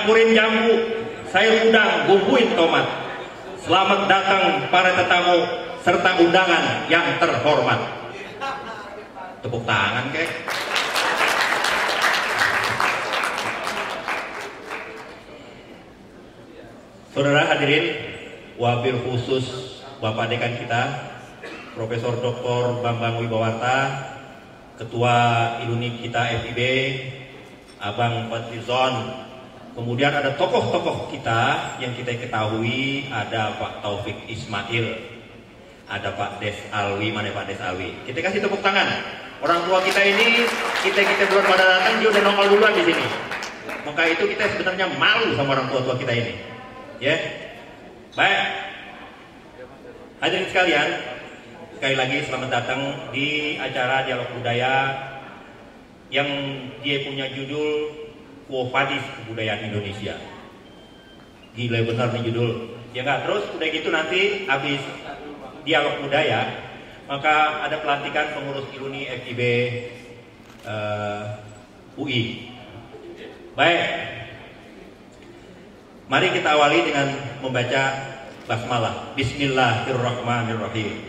campurin jambu, sayur udang, bumbuin tomat. Selamat datang para tetamu serta undangan yang terhormat. Tepuk tangan kek. Saudara hadirin, wabil khusus Bapak Dekan kita, Profesor Dr. Bambang Wibawarta, Ketua ILUNI kita FIB, Abang Fadlizon. Kemudian ada tokoh-tokoh kita yang kita ketahui, ada Pak Taufik Ismail, ada Pak Des Alwi. Mana Pak Des Alwi? Kita kasih tepuk tangan. Orang tua kita ini, kita belum pada datang, dia udah nongol duluan di sini. Maka itu kita sebenarnya malu sama orang tua kita ini. Ya, baik. Hadirin sekalian, sekali lagi selamat datang di acara Dialog Budaya yang dia punya judul Quo Vadis Kebudayaan Indonesia. Gila benar nih judul. Ya nggak, terus udah gitu nanti habis Dialog Budaya, maka ada pelantikan pengurus ILUNI FIB UI. Baik. Mari kita awali dengan membaca basmalah. Bismillahirrahmanirrahim.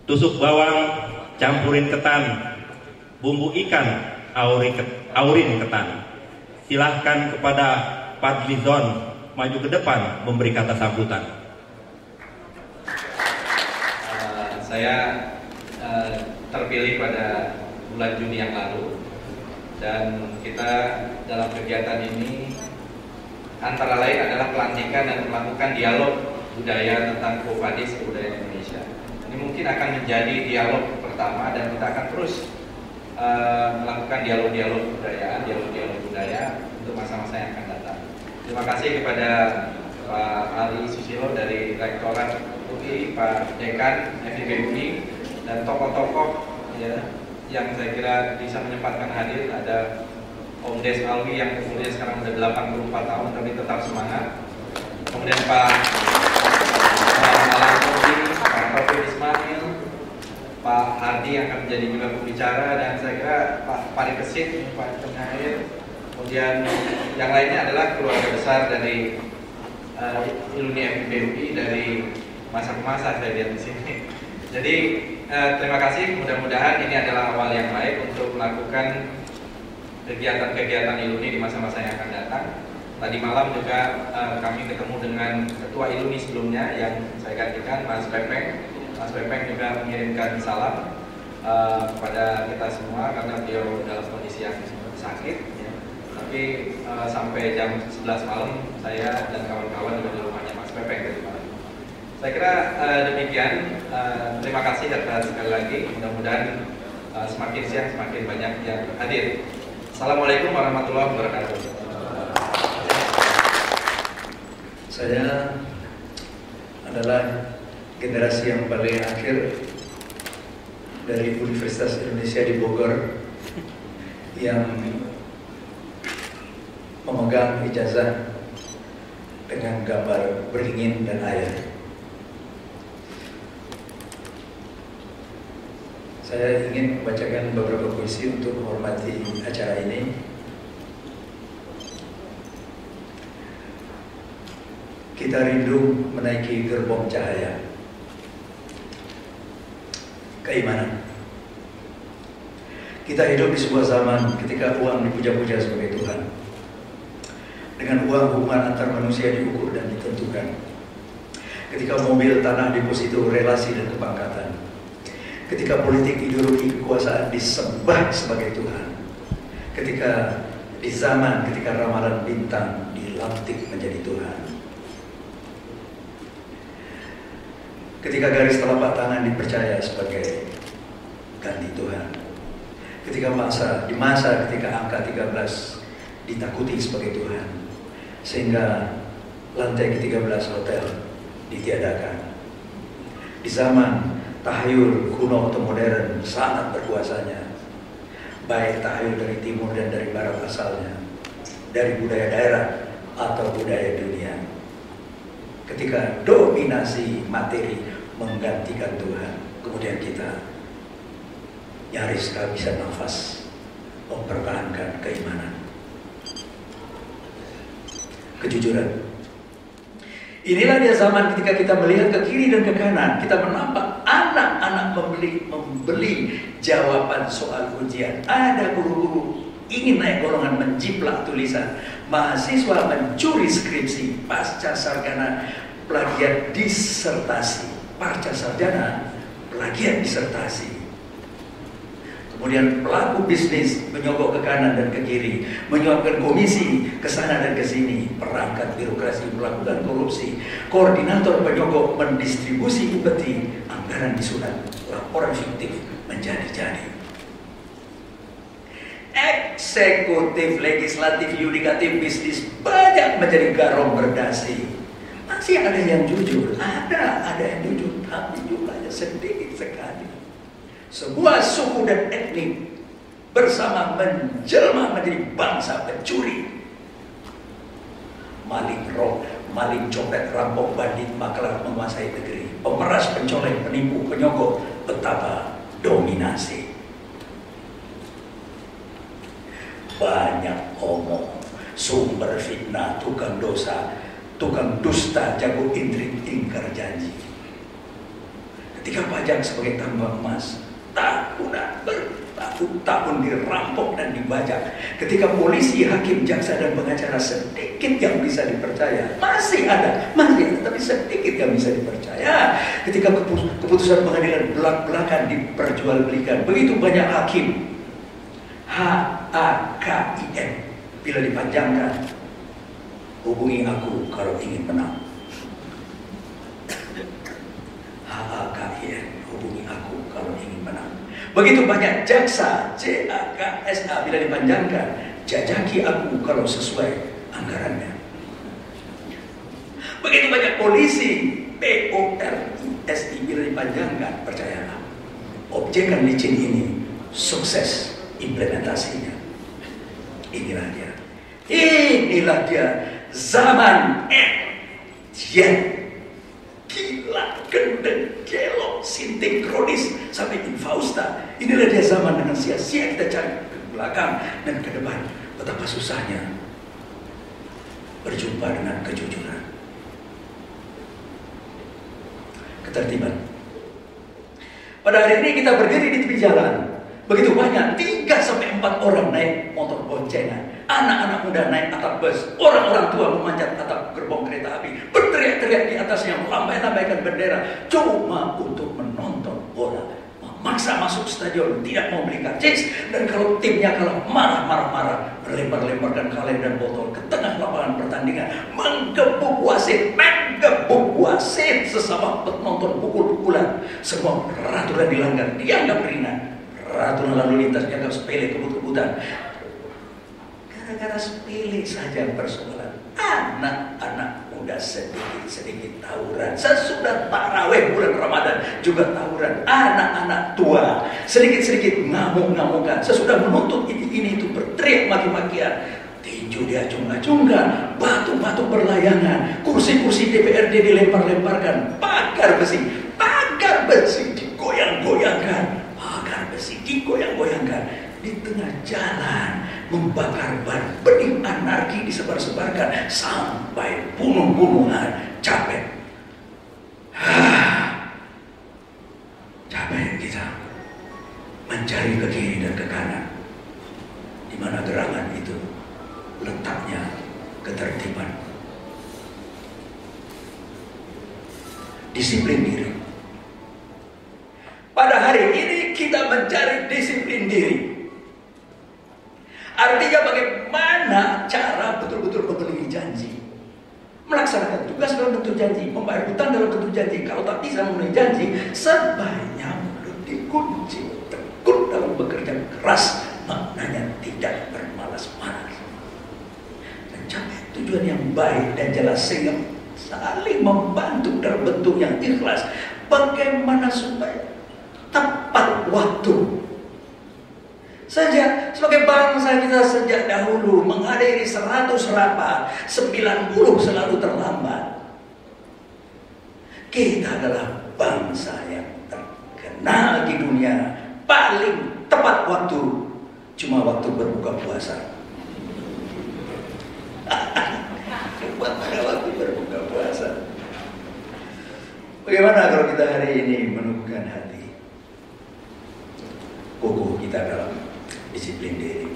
Tusuk bawang, campurin ketan, bumbu ikan, aurin ketan. Silahkan kepada Fadlizon maju ke depan memberi kata sambutan. Saya terpilih pada bulan Juni yang lalu. Dan kita dalam kegiatan ini antara lain adalah pelantikan dan melakukan dialog budaya tentang Quo Vadis Kebudayaan Indonesia. Ini mungkin akan menjadi dialog pertama dan kita akan terus melakukan dialog-dialog budaya untuk masa-masa yang akan datang. Terima kasih kepada Pak Ali Susilo dari Rektorat UI, Pak Dekan FIB UI, dan tokoh-tokoh ya, yang saya kira bisa menyempatkan hadir. Ada Om Des Alwi yang umurnya sekarang sudah 84 tahun tapi tetap semangat. Kemudian Pak Alam, Pak Taufik Ismail, Pak Hardi yang akan menjadi juga pembicara, dan saya kira Pak Parikesit, Pak Penyair. Kemudian yang lainnya adalah keluarga besar dari ILUNI FIB UI dari masa ke masa saya lihat di sini. Jadi terima kasih, mudah-mudahan ini adalah awal yang baik untuk melakukan kegiatan-kegiatan ILUNI di masa-masa yang akan datang. Tadi malam juga kami ketemu dengan Ketua ILUNI sebelumnya yang saya gantikan, Mas Pepeng. Mas Pepeng juga mengirimkan salam kepada kita semua karena beliau dalam kondisi yang sakit ya. Tapi sampai jam 11 malam saya dan kawan-kawan juga di rumahnya Mas Pepeng tadi malam. Saya kira demikian. Terima kasih atas sekali lagi. Mudah-mudahan semakin siang semakin banyak yang hadir. Assalamualaikum warahmatullahi wabarakatuh. Saya adalah generasi yang paling akhir dari Universitas Indonesia di Bogor yang memegang ijazah dengan gambar beringin dan air. Saya ingin membacakan beberapa puisi untuk menghormati acara ini. Kita rindu menaiki gerbong cahaya. Keimanan. Kita hidup di sebuah zaman ketika uang dipuja-puja sebagai Tuhan. Dengan uang hubungan antar manusia diukur dan ditentukan. Ketika mobil, tanah, deposito, relasi dan kepangkatan. Ketika politik, ideologi, kekuasaan disembah sebagai Tuhan. Ketika di zaman ketika ramalan bintang dilantik menjadi Tuhan. Ketika garis telapak tangan dipercaya sebagai ganti Tuhan. Ketika di masa ketika angka 13 ditakuti sebagai Tuhan. Sehingga lantai ke-13 hotel ditiadakan. Di zaman tahayul kuno atau modern sangat berkuasanya, baik tahayul dari timur dan dari barat asalnya, dari budaya daerah atau budaya dunia. Ketika dominasi materi menggantikan Tuhan, kemudian kita nyaris kehabisan nafas mempertahankan keimanan. kejujuran. Inilah dia zaman ketika kita melihat ke kiri dan ke kanan, kita menampak anak-anak membeli jawaban soal ujian. Ada guru-guru ingin naik golongan menjiplak tulisan, mahasiswa mencuri skripsi, pasca sarjana plagiat disertasi, pasca sarjana plagiat disertasi. Kemudian pelaku bisnis menyogok ke kanan dan ke kiri, menyuapkan komisi ke sana dan ke sini, perangkat birokrasi melakukan korupsi, koordinator penyogok mendistribusi upeti, anggaran disunat, laporan fiktif menjadi-jadi. Eksekutif, legislatif, yudikatif, bisnis banyak menjadi garong berdasi. Masih ada yang jujur, ada yang jujur, tapi jumlahnya sedikit sekali. Sebuah suku dan etnik bersama menjelma menjadi bangsa pencuri, maling roh, maling copet, rampok, bandit, maklar menguasai negeri, pemeras, pencoleng, penipu, penyogok, betapa dominasi. Banyak omong, sumber fitnah, tukang dosa, tukang dusta, jago intrik, ingkar janji. Ketika pajak sebagai tambang emas, tahunan bertahun-tahun dirampok dan dibajak. Ketika polisi, hakim, jaksa dan pengacara sedikit yang bisa dipercaya, masih ada, tapi sedikit yang bisa dipercaya. Ketika keputusan pengadilan belak-belakan diperjualbelikan, begitu banyak hakim, HAKIM, bila dipanjangkan, hubungi aku kalau ingin menang. HAKIM, hubungi aku kalau ingin menang. Begitu banyak jaksa, JAKSA, bila dipanjangkan, jajaki aku kalau sesuai anggarannya. Begitu banyak polisi, POLISI, bila dipanjangkan, percayalah, objekan licin ini sukses implementasinya. Inilah dia zaman Etienne. Gila, gendeng, gelok, sinkronis sampai infausta. Inilah dia zaman dengan sia-sia kita cari ke belakang dan ke depan. Betapa susahnya berjumpa dengan kejujuran. Ketertiban. Pada hari ini kita berdiri di tepi jalan. Begitu banyak, 3-4 orang naik motor boncengan, anak-anak muda naik atap bus, orang-orang tua memanjat atap gerbong kereta api, berteriak-teriak di atasnya, melambai-lambaikan bendera, cuma untuk menonton bola, memaksa masuk stadion, tidak mau beli karcis, dan kalau timnya kalah, marah-marah, melempar-lemparkan kaleng dan botol ke tengah lapangan pertandingan, menggebuk wasit, sesama penonton pukul-pukulan, semua peraturan dilanggar, dianggap ringan. Peraturan lalu lintas dianggap sepele, kebut-kebutan. Gara-gara sepele saja persoalan. Anak-anak muda sedikit tawuran. Sesudah tarawih bulan Ramadan juga tawuran. Anak-anak tua sedikit-sedikit ngamuk-ngamukan. Sesudah menuntut ini itu berteriak maki-makian. Tinju diacung-acungkan, batu-batu berlayangan, kursi-kursi DPRD dilempar-lemparkan, pagar besi digoyang-goyangkan. Digoyang-goyangkan di tengah jalan, membakar ban, benih anarki disebar-sebarkan sampai bunuh-bunuhan. Capek kita mencari ke kiri dan ke kanan, di mana gerangan itu letaknya ketertiban, disiplin diri. Pada hari ini kita mencari disiplin diri. Artinya bagaimana cara betul-betul memenuhi janji, melaksanakan tugas dalam bentuk janji, membayar hutang dalam bentuk janji. Kalau tak bisa memenuhi janji, sebaiknya mulut dikunci, tekun dalam bekerja keras, maknanya tidak bermalas-malas, mencapai tujuan yang baik dan jelas, sehingga saling membantu dalam bentuk yang ikhlas. Bagaimana supaya tepat waktu saja. Sebagai bangsa kita sejak dahulu menghadiri 100 rapat, 90 selalu terlambat. Kita adalah bangsa yang terkenal di dunia paling tepat waktu, cuma waktu berbuka puasa. Bagaimana kalau kita hari ini menumbuhkan hati, kokoh kita dalam disiplin diri.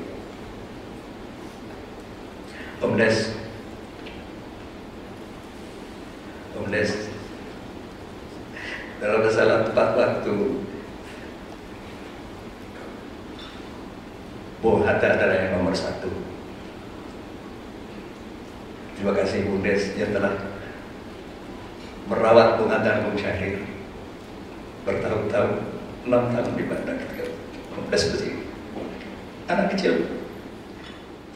Pemdes dalam masalah tepat waktu, Bung Hatta adalah yang nomor satu. Terima kasih Bumdes yang telah merawat Bung Hatta, Bung Syahrir bertahun-tahun, 6 tahun di Bandar ketika Bumdes masih anak kecil.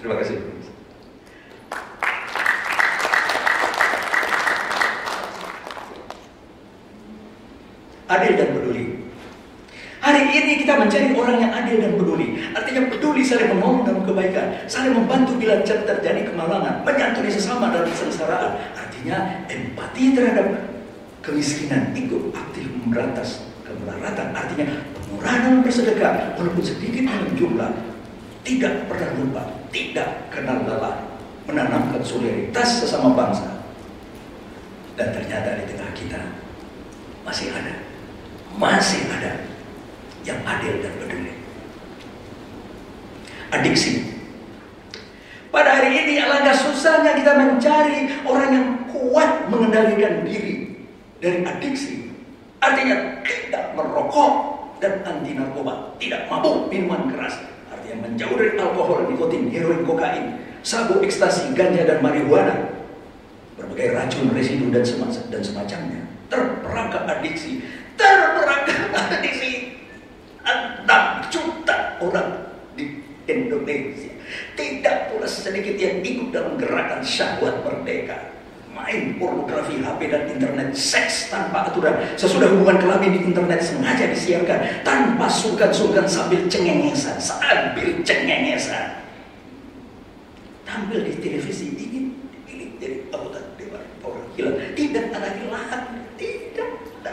Terima kasih. Adil dan peduli. Hari ini kita mencari orang yang adil dan peduli. Artinya peduli, saling menolong dalam kebaikan, saling membantu bila terjadi kemalangan, menyantuni sesama dalam kesengsaraan. Artinya empati terhadap kemiskinan, ikut aktif memberantas kemelaratan. Artinya pemurahan dalam bersedekah, walaupun sedikit dalam jumlah, tidak pernah lupa, tidak kenal lelah, menanamkan solidaritas sesama bangsa. Dan ternyata di tengah kita masih ada yang adil dan peduli. Adiksi. Pada hari ini alangkah susahnya kita mencari orang yang kuat mengendalikan diri dari adiksi. Artinya tidak merokok dan anti narkoba, tidak mabuk minuman keras. Artinya menjauh dari alkohol, nikotin, heroin, kokain, sabu, ekstasi, ganja dan marihuana, berbagai racun, residu dan semacamnya. Terperangkap adiksi. 6 juta orang di Indonesia. Tidak pula sedikit yang ikut dalam gerakan syahwat merdeka. Main pornografi, HP dan internet, seks tanpa aturan. Sesudah hubungan kelamin di internet sengaja disiarkan tanpa sungkan-sungkan sambil cengengesan. Tampil di televisi ini jadi anggota dewan perwakilan. Tidak ada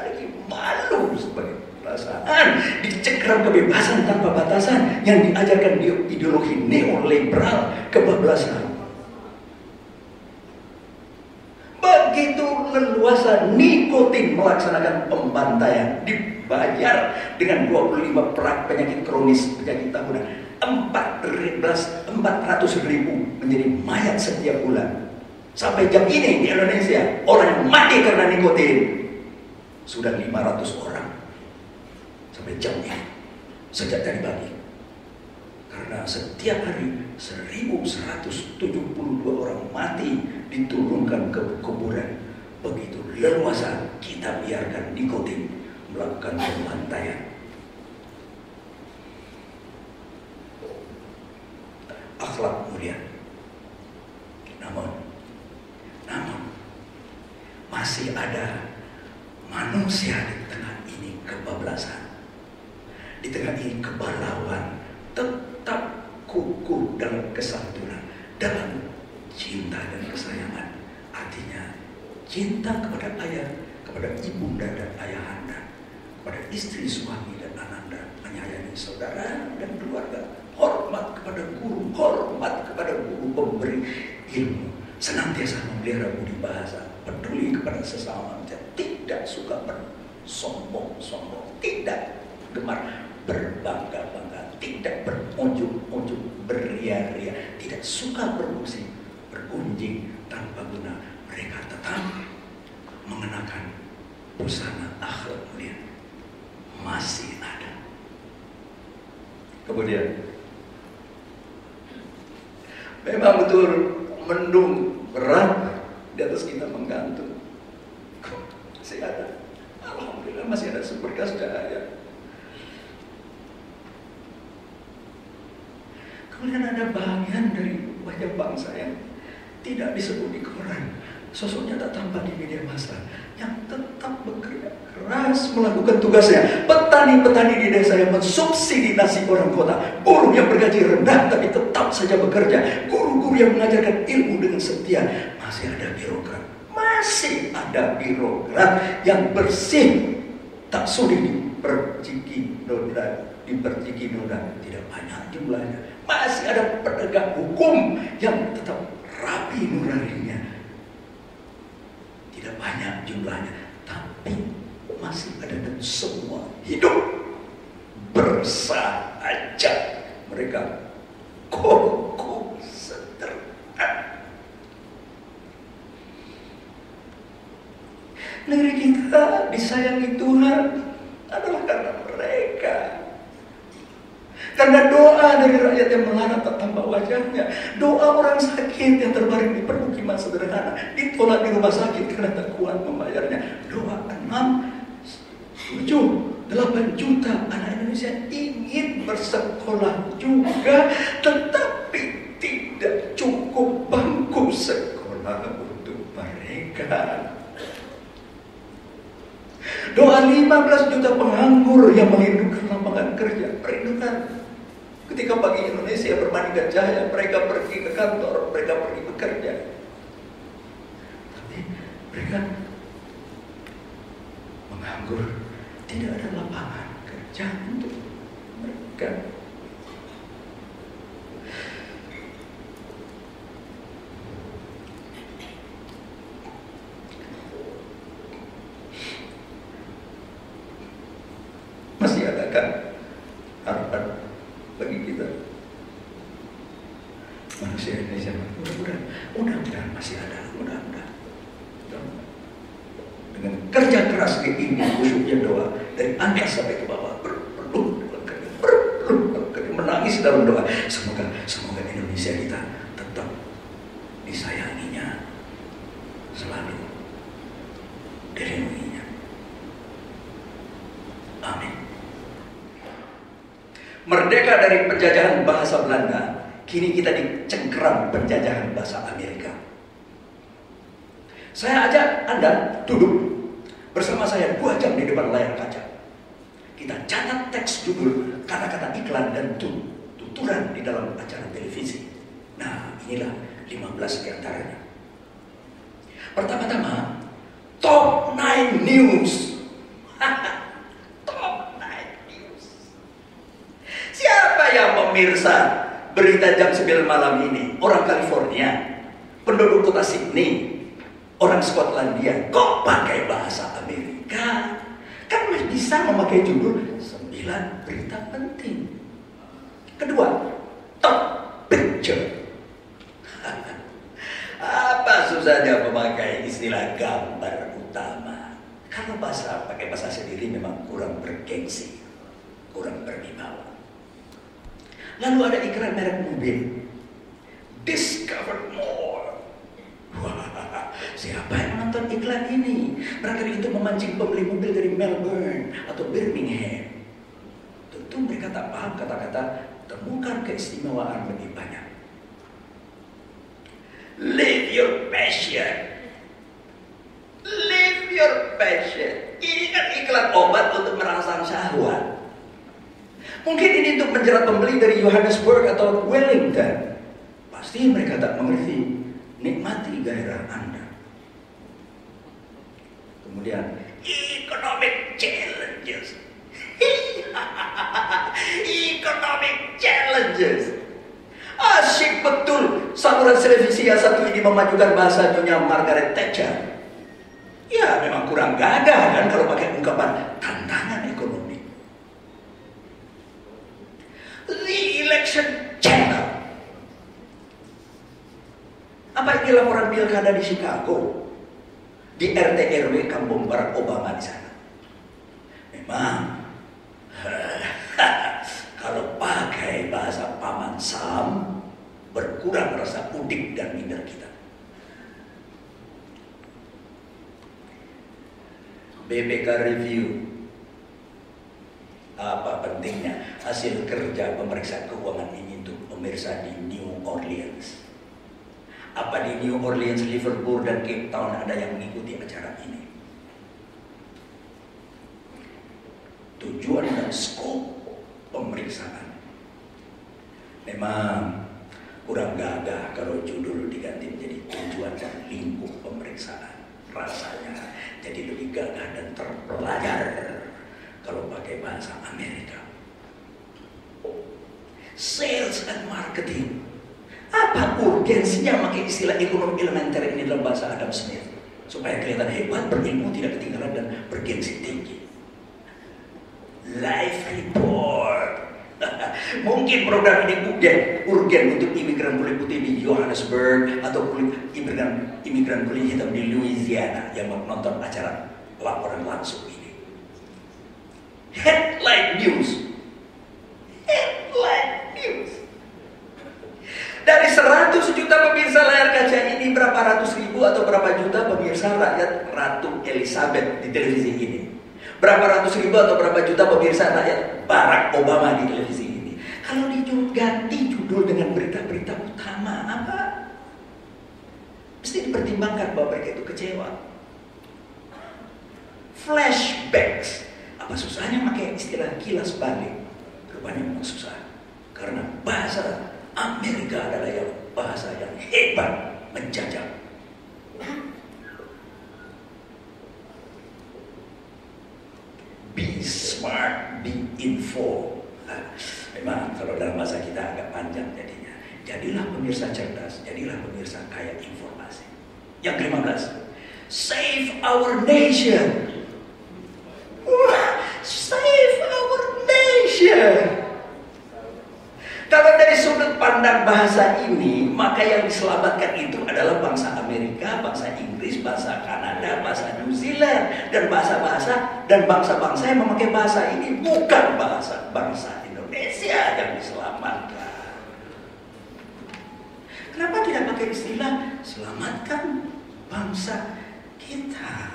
lagi malu sebagai perasaan, dicekram kebebasan tanpa batasan yang diajarkan ideologi neoliberal kebablasan. Begitu leluasa nikotin melaksanakan pembantaian, dibayar dengan 25 penyakit kronis, penyakit tahunan, 400.000 menjadi mayat setiap bulan. Sampai jam ini di Indonesia orang yang mati karena nikotin sudah 500 orang sampai jam ini, sejak tadi pagi. Karena setiap hari 1.172 orang mati diturunkan ke kuburan. Begitu leluasa kita biarkan nikotin melakukan pembantaian. Akhlak mulia. Namun masih ada manusia di tengah ini kebablasan, di tengah ini kebalauan, tetap kukuh dalam kesantunan, dalam cinta dan kesayangan. Artinya cinta kepada ayah, kepada ibunda dan ayahanda, kepada istri, suami dan ananda, menyayangi saudara dan keluarga, hormat kepada guru, hormat kepada guru pemberi ilmu, senantiasa memelihara budi bahasa, peduli kepada sesama manusia, tidak suka bersombong-sombong, tidak gemar berbangga-bangga, tidak berunjuk-unjuk, beria-ria, tidak suka bermusik, bergunjing tanpa guna. Mereka tetap mengenakan busana akhlak mulia. Masih ada. Kemudian memang betul mendung berat di atas kita menggantung. Masih ada. Alhamdulillah masih ada seberkas cahaya. Kemudian ada bagian dari wajah bangsa yang tidak disebut di koran, sosoknya tak tampak di media massa, yang tetap bekerja keras melakukan tugasnya. Petani-petani di desa yang mensubsidi nasi orang kota, buruh yang bergaji rendah tapi tetap saja bekerja, guru-guru yang mengajarkan ilmu dengan setia. Masih ada birokrat yang bersih, tak sulit diperciki noda, tidak banyak jumlahnya. Masih ada penegak hukum yang tetap rapi nuraninya, tidak banyak jumlahnya, tapi semua hidup bersahaja. Mereka kokoh seterusnya. Negeri kita disayangi Tuhan adalah karena mereka. Karena doa dari rakyat yang mengharap tak tampak wajahnya. Doa orang sakit yang terbaring di permukiman sederhana, ditolak di rumah sakit karena tak kuat membayarnya. Doa 6, 7, 8 juta anak Indonesia ingin bersekolah juga, tetapi tidak cukup bangku sekolah untuk mereka. Doa 15 juta penganggur yang merindukan lapangan kerja, merindukan ketika pagi Indonesia bermandikan cahaya, mereka pergi ke kantor, mereka pergi bekerja. Tapi mereka menganggur, tidak ada lapangan kerja untuk mereka. Masih adakah harapan bagi kita manusia Indonesia? Mudah-mudahan masih ada, mudah-mudahan. Dengan kerja keras ini, khususnya doa dari atas sampai ke bawah, perlu menangis dalam doa. Semoga Indonesia kita tetap disayanginya, selalu dilindunginya. Amin. Merdeka dari penjajahan bahasa Belanda, kini kita dicengkeram penjajahan bahasa Amerika. Saya ajak Anda duduk bersama saya 2 jam di depan layar kaca. Kita catat teks judul, kata-kata iklan dan tuturan di dalam acara televisi. Nah, inilah 15 di antaranya. Pertama-tama, Top 9 News. Top 9 News. Siapa yang pemirsa berita jam 9 malam ini? Orang California, penduduk kota Sydney, orang Skotlandia. Kok pakai bahasa Amerika? Kan bisa memakai judul 9 berita penting. Kedua, top picture. Apa susahnya memakai istilah gambar utama? Kalau pakai bahasa sendiri memang kurang bergengsi, kurang berwibawa. Lalu ada iklan merek mobil, Discover More. Wah, siapa yang menonton iklan ini? Barangkali itu memancing pembeli mobil dari Melbourne atau Birmingham. Tentu mereka tak paham kata-kata temukan keistimewaan lebih banyak. Live your passion. Live your passion. Ini kan iklan obat untuk merangsang syahwat. Mungkin ini untuk menjerat pembeli dari Johannesburg atau Wellington. Pasti mereka tak mengerti. Nikmati gairah Anda. Kemudian, economic challenges. Economic challenges. Asyik betul saluran televisi yang satu ini memajukan bahasa Nyonya Margaret Thatcher. Ya, memang kurang gagah kan kalau pakai ungkapan tantangan ekonomi. The Election Channel. Apa ini laporan pilkada di Chicago? Di RT RW kampung Barack Obama di sana. Memang kalau pakai bahasa Paman Sam, berkurang rasa udik dan minder kita. BPK Review. Apa pentingnya hasil kerja pemeriksa keuangan ini untuk pemirsa di New Orleans? Apa di New Orleans, Liverpool, dan Cape Town ada yang mengikuti acara ini? Tujuan dan skop pemeriksaan. Memang kurang gagah kalau judul diganti menjadi tujuan dan lingkup pemeriksaan. Rasanya jadi lebih gagah dan terpelajar kalau pakai bahasa Amerika. Sales and marketing. Apa urgensinya pakai istilah ekonomi elementer ini dalam bahasa Adam Smith? Supaya kelihatan hebat, berilmu, tidak ketinggalan, dan bergengsi tinggi. Life report. Mungkin program ini urgen untuk imigran kulit putih di Johannesburg atau imigran kulit hitam di Louisiana yang menonton acara laporan langsung ini. Headline news. Dari 100 juta pemirsa layar kaca ini, berapa ratus ribu atau berapa juta pemirsa rakyat Ratu Elizabeth di televisi ini? Berapa ratus ribu atau berapa juta pemirsa rakyat Barack Obama di televisi ini? Kalau diganti judul dengan berita-berita utama, apa? Mesti dipertimbangkan bahwa mereka itu kecewa. Flashbacks. Apa susahnya pakai istilah kilas balik? Rupanya memang susah. Karena bahasa Amerika adalah bahasa yang hebat menjajah. Be smart, be informed. Memang kalau dalam bahasa kita agak panjang jadinya. Jadilah pemirsa cerdas, jadilah pemirsa kaya informasi. Yang ke-15, save our nation. Save our nation. Kalau dari sudut pandang bahasa ini, maka yang diselamatkan itu adalah bangsa Amerika, bangsa Inggris, bangsa Kanada, bangsa New Zealand, dan bangsa-bangsa yang memakai bahasa ini, bukan bangsa Indonesia yang diselamatkan. Kenapa tidak pakai istilah selamatkan bangsa kita?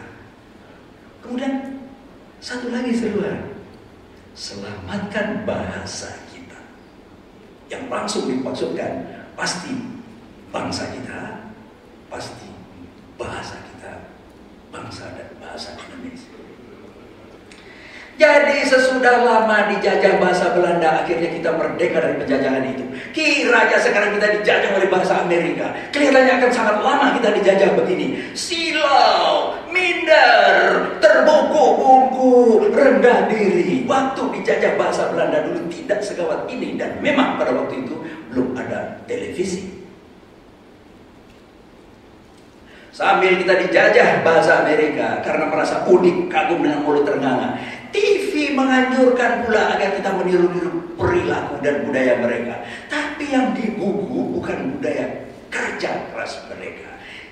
Kemudian satu lagi seruan, selamatkan bahasa kita. Yang langsung dimaksudkan pasti bangsa kita, pasti bahasa kita, bangsa dan bahasa Indonesia. Jadi sesudah lama dijajah bahasa Belanda, akhirnya kita merdeka dari penjajahan itu. Kiranya sekarang kita dijajah oleh bahasa Amerika. Kelihatannya akan sangat lama kita dijajah begini. Silau, minder, terbungku-bungku, rendah diri. Waktu dijajah bahasa Belanda dulu tidak segawat ini. Dan memang pada waktu itu belum ada televisi. Sambil kita dijajah bahasa Amerika karena merasa unik, kagum dengan mulut ternganga, TV menganjurkan pula agar kita meniru-niru perilaku dan budaya mereka. Tapi yang digugu bukan budaya kerja keras mereka.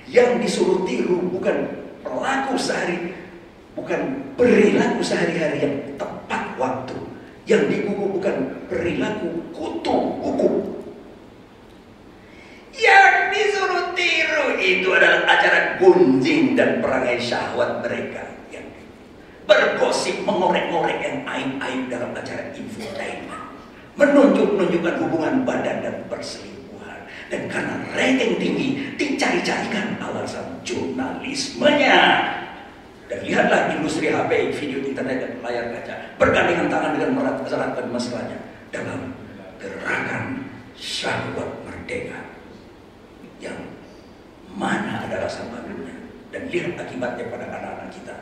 Yang disuruh tiru bukan perilaku sehari-hari yang tepat waktu. Yang digugu bukan perilaku kutu hukum. Yang disuruh tiru itu adalah acara gunjing dan perangai syahwat mereka. Bergosip, mengorek-ngorek yang aib-aib dalam acara infotainment, menunjukkan hubungan badan dan perselingkuhan. Dan karena rating tinggi, dicari-carikan alasan jurnalismenya. Dan lihatlah industri HP, video internet dan layar kaca bergandengan tangan dengan merat-eratkan mesranya dalam gerakan syahwat merdeka. Yang mana adalah sambalnya? Dan lihat akibatnya pada anak-anak kita.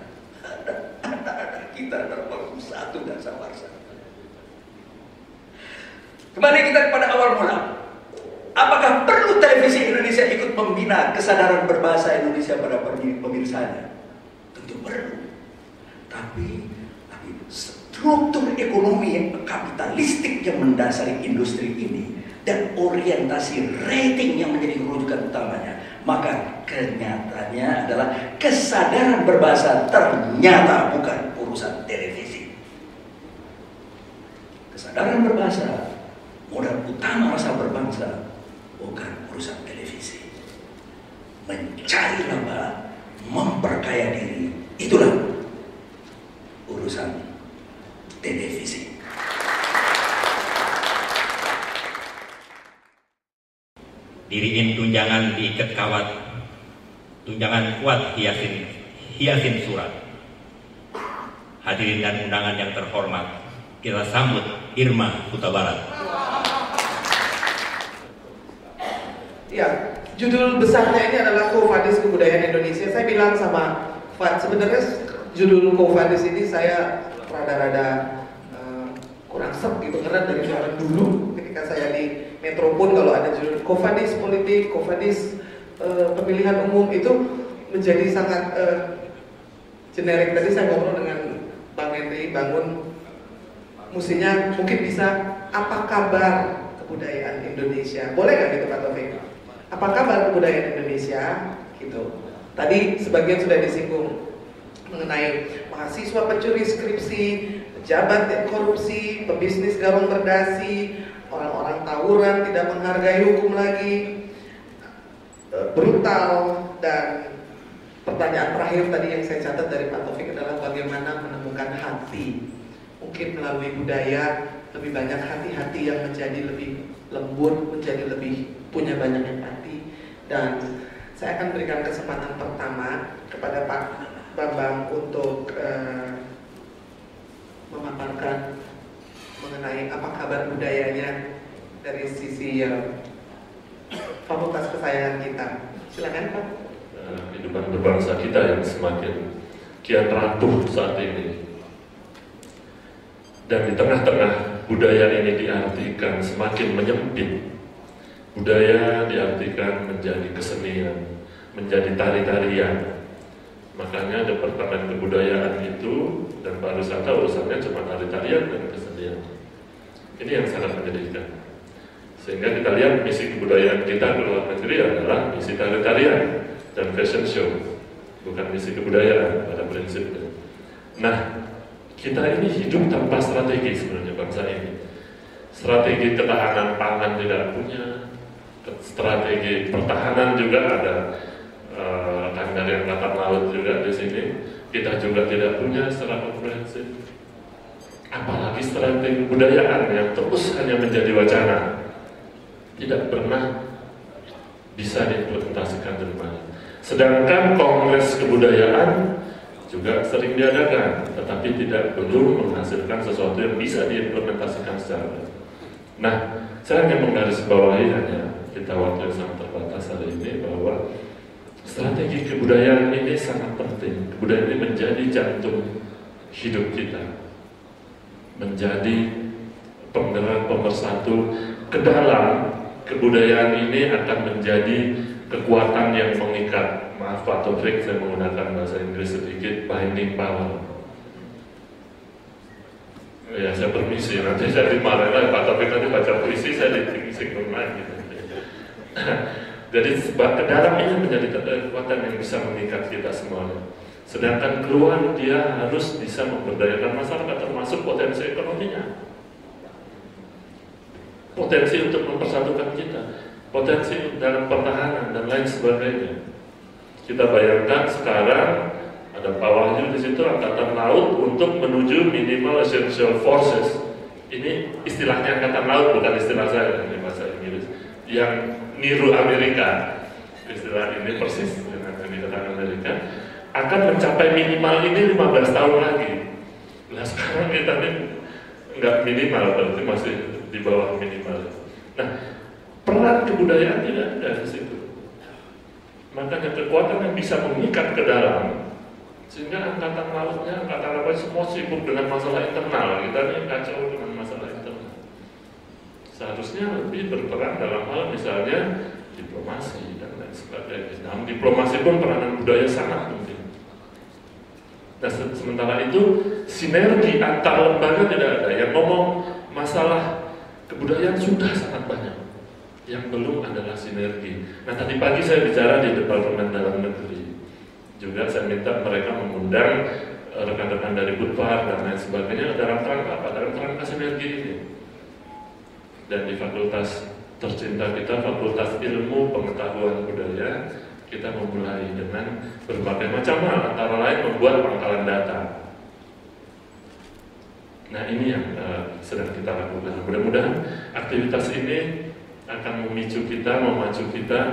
Anak-anak kita terpaksa satu dan sawarsa. Kembali kita kepada awal mula. Apakah perlu televisi Indonesia ikut membina kesadaran berbahasa Indonesia pada pemirsanya? Tentu perlu. Tapi struktur ekonomi yang kapitalistik yang mendasari industri ini dan orientasi rating yang menjadi rujukan utamanya, maka kenyataannya adalah kesadaran berbahasa ternyata bukan urusan televisi. Kesadaran berbahasa, modal utama rasa berbangsa, bukan urusan televisi. Mencari laba, memperkaya diri, itulah urusan televisi. Diriin tunjangan diikat kawat, tunjangan kuat hiasin surat. Hadirin dan undangan yang terhormat, kita sambut Irma Huta Barat. Ya, judul besarnya ini adalah Quo-Vadis Kebudayaan Indonesia. Saya bilang sama Fad, sebenarnya judul Quo-Vadis ini saya rada-rada kurang sep gitu, karena dari zaman dulu ketika saya di Metropon kalau ada judul Quo-Vadis politik, Quo-Vadis pemilihan umum itu menjadi sangat generik. Tadi saya ngobrol dengan Bang Henry Bangun, mestinya mungkin bisa apa kabar kebudayaan Indonesia? Boleh nggak gitu Pak Taufik? Apa kabar kebudayaan Indonesia? Gitu. Tadi sebagian sudah disinggung mengenai mahasiswa pencuri skripsi, pejabat yang korupsi, pebisnis garung berdasi, orang-orang tawuran tidak menghargai hukum lagi, brutal. Dan pertanyaan terakhir tadi yang saya catat dari Pak Taufik adalah bagaimana menemukan hati. Mungkin melalui budaya lebih banyak hati-hati yang menjadi lebih lembut, menjadi lebih punya banyak empati. Dan saya akan berikan kesempatan pertama kepada Pak Bambang untuk memaparkan mengenai apa kabar budayanya dari sisi fakultas kesayangan kita. Silakan Pak. Kehidupan berbangsa kita yang semakin kian rapuh saat ini, dan di tengah-tengah budaya ini diartikan semakin menyempit. Budaya diartikan menjadi kesenian, menjadi tari-tarian. Makanya Departemen Kebudayaan itu dan pariwisata urusannya cuma tari-tarian dan kesenian. Ini yang sangat menyedihkan. Sehingga kita lihat misi kebudayaan kita ke luar negeri adalah misi tari-tarian dan fashion show, bukan misi kebudayaan pada prinsipnya. Nah, kita ini hidup tanpa strategi sebenarnya bangsa ini. Strategi ketahanan pangan tidak punya, strategi pertahanan juga ada. Dari Angkatan Laut juga di sini kita juga tidak punya secara komprehensif. Apalagi strategi kebudayaan yang terus hanya menjadi wacana, tidak pernah bisa diimplementasikan di mana. Sedangkan kongres kebudayaan juga sering diadakan, tetapi belum menghasilkan sesuatu yang bisa diimplementasikan secara baik. Nah, saya ingin menggarisbawahi hanya kita waktu yang sangat terbatas hari ini bahwa strategi kebudayaan ini sangat penting. Kebudayaan ini menjadi jantung hidup kita, menjadi penggerak pemersatu. Ke dalam kebudayaan ini akan menjadi kekuatan yang mengikat. Maaf Pak Taufik, saya menggunakan bahasa Inggris sedikit, binding power. Ya, saya permisi, nanti saya dimarahin Pak Taufik nanti baca puisi, saya disinggung lagi. Jadi ke dalam ini menjadi kekuatan yang bisa mengikat kita semuanya. Sedangkan keluar dia harus bisa memberdayakan masyarakat, termasuk potensi ekonominya, potensi untuk mempersatukan kita, potensi dalam pertahanan dan lain sebagainya. Kita bayangkan sekarang ada Pak Wahyu di situ, Angkatan Laut untuk menuju minimal essential forces. Ini istilahnya Angkatan Laut, bukan istilah saya ini bahasa Inggris. Yang niru Amerika, istilah ini persis dengan yang dikatakan Amerika, akan mencapai minimal ini 15 tahun lagi. Nah sekarang kita ini nggak minimal, berarti masih di bawah minimal. Nah, peran kebudayaan tidak ada di situ. Makanya kekuatan yang bisa mengikat ke dalam, sehingga angkatan lautnya, angkatan laut semua sibuk dengan masalah internal. Kita ini kacau dengan masalah internal. Seharusnya lebih berperan dalam hal misalnya diplomasi dan lain sebagainya. Dalam diplomasi pun peranan budaya sangat penting. Nah, sementara itu sinergi antar lembaga tidak ada. Yang ngomong masalah kebudayaan sudah sangat banyak. Yang belum adalah sinergi. Nah, tadi pagi saya bicara di Departemen Dalam Negeri. Juga saya minta mereka mengundang rekan-rekan dari Budpar dan lain sebagainya dalam rangka apa? Dalam rangka sinergi ini. Dan di fakultas tercinta kita, Fakultas Ilmu Pengetahuan Budaya, kita memulai dengan berbagai macam hal, antara lain membuat pangkalan data. Nah, ini yang sedang kita lakukan. Mudah-mudahan aktivitas ini akan memacu kita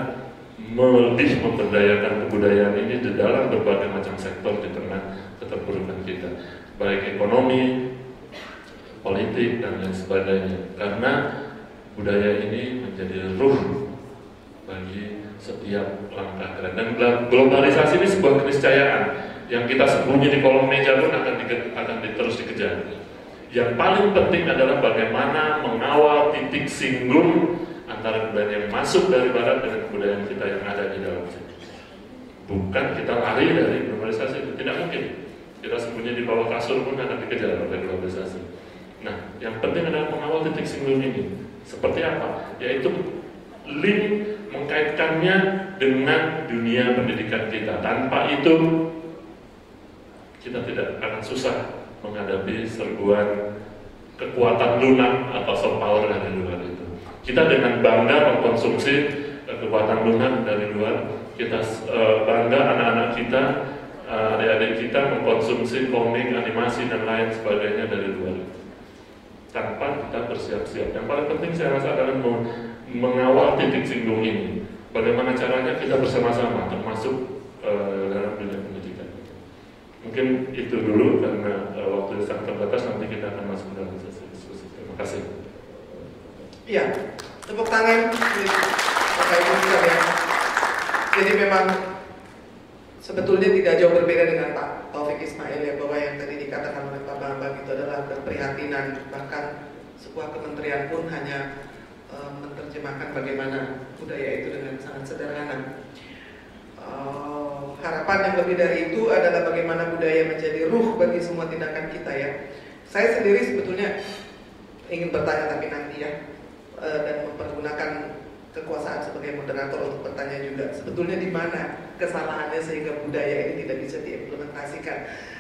lebih memberdayakan kebudayaan ini di dalam berbagai macam sektor di tengah keterpurukan kita, baik ekonomi, politik dan lain sebagainya. Karena budaya ini menjadi ruh bagi setiap langkah keren. Dan globalisasi ini sebuah keniscayaan yang kita sembunyi di kolong meja pun akan terus dikejar. Yang paling penting adalah bagaimana mengawal titik singgung antara kebudayaan yang masuk dari barat dengan kebudayaan kita yang ada di dalam sini. Bukan kita lari dari globalisasi, itu tidak mungkin. Kita sembunyi di bawah kasur pun akan dikejar oleh globalisasi. Nah, Yang penting adalah mengawal titik singgung ini. Seperti apa? Yaitu link mengkaitkannya dengan dunia pendidikan kita. Tanpa itu kita tidak akan susah menghadapi serbuan kekuatan lunak atau soft power dari luar itu. Kita dengan bangga mengkonsumsi kekuatan lunak dari luar. Kita bangga anak-anak kita, adik-adik kita mengkonsumsi komik, animasi dan lain sebagainya dari luar. Tanpa kita bersiap-siap. Yang paling penting saya rasa adalah mengawal titik singgung ini. Bagaimana caranya kita bersama-sama, termasuk dalam dunia pendidikan. Mungkin itu dulu karena waktu sangat terbatas. Nanti kita akan masuk dalam sesi diskusi. Terima kasih. Iya, tepuk tangan Bapak Ibu sekalian. Jadi memang sebetulnya tidak jauh berbeda dengan Pak Taufik Ismail ya, bahwa yang tadi dikatakan oleh Pak Bambang itu adalah keprihatinan. Bahkan sebuah kementerian pun hanya menerjemahkan bagaimana budaya itu dengan sangat sederhana. Harapan yang lebih dari itu adalah bagaimana budaya menjadi ruh bagi semua tindakan kita ya. Saya sendiri sebetulnya ingin bertanya tapi nanti ya, dan mempergunakan kekuasaan sebagai moderator untuk bertanya juga. Sebetulnya di mana kesalahannya sehingga budaya ini tidak bisa diimplementasikan?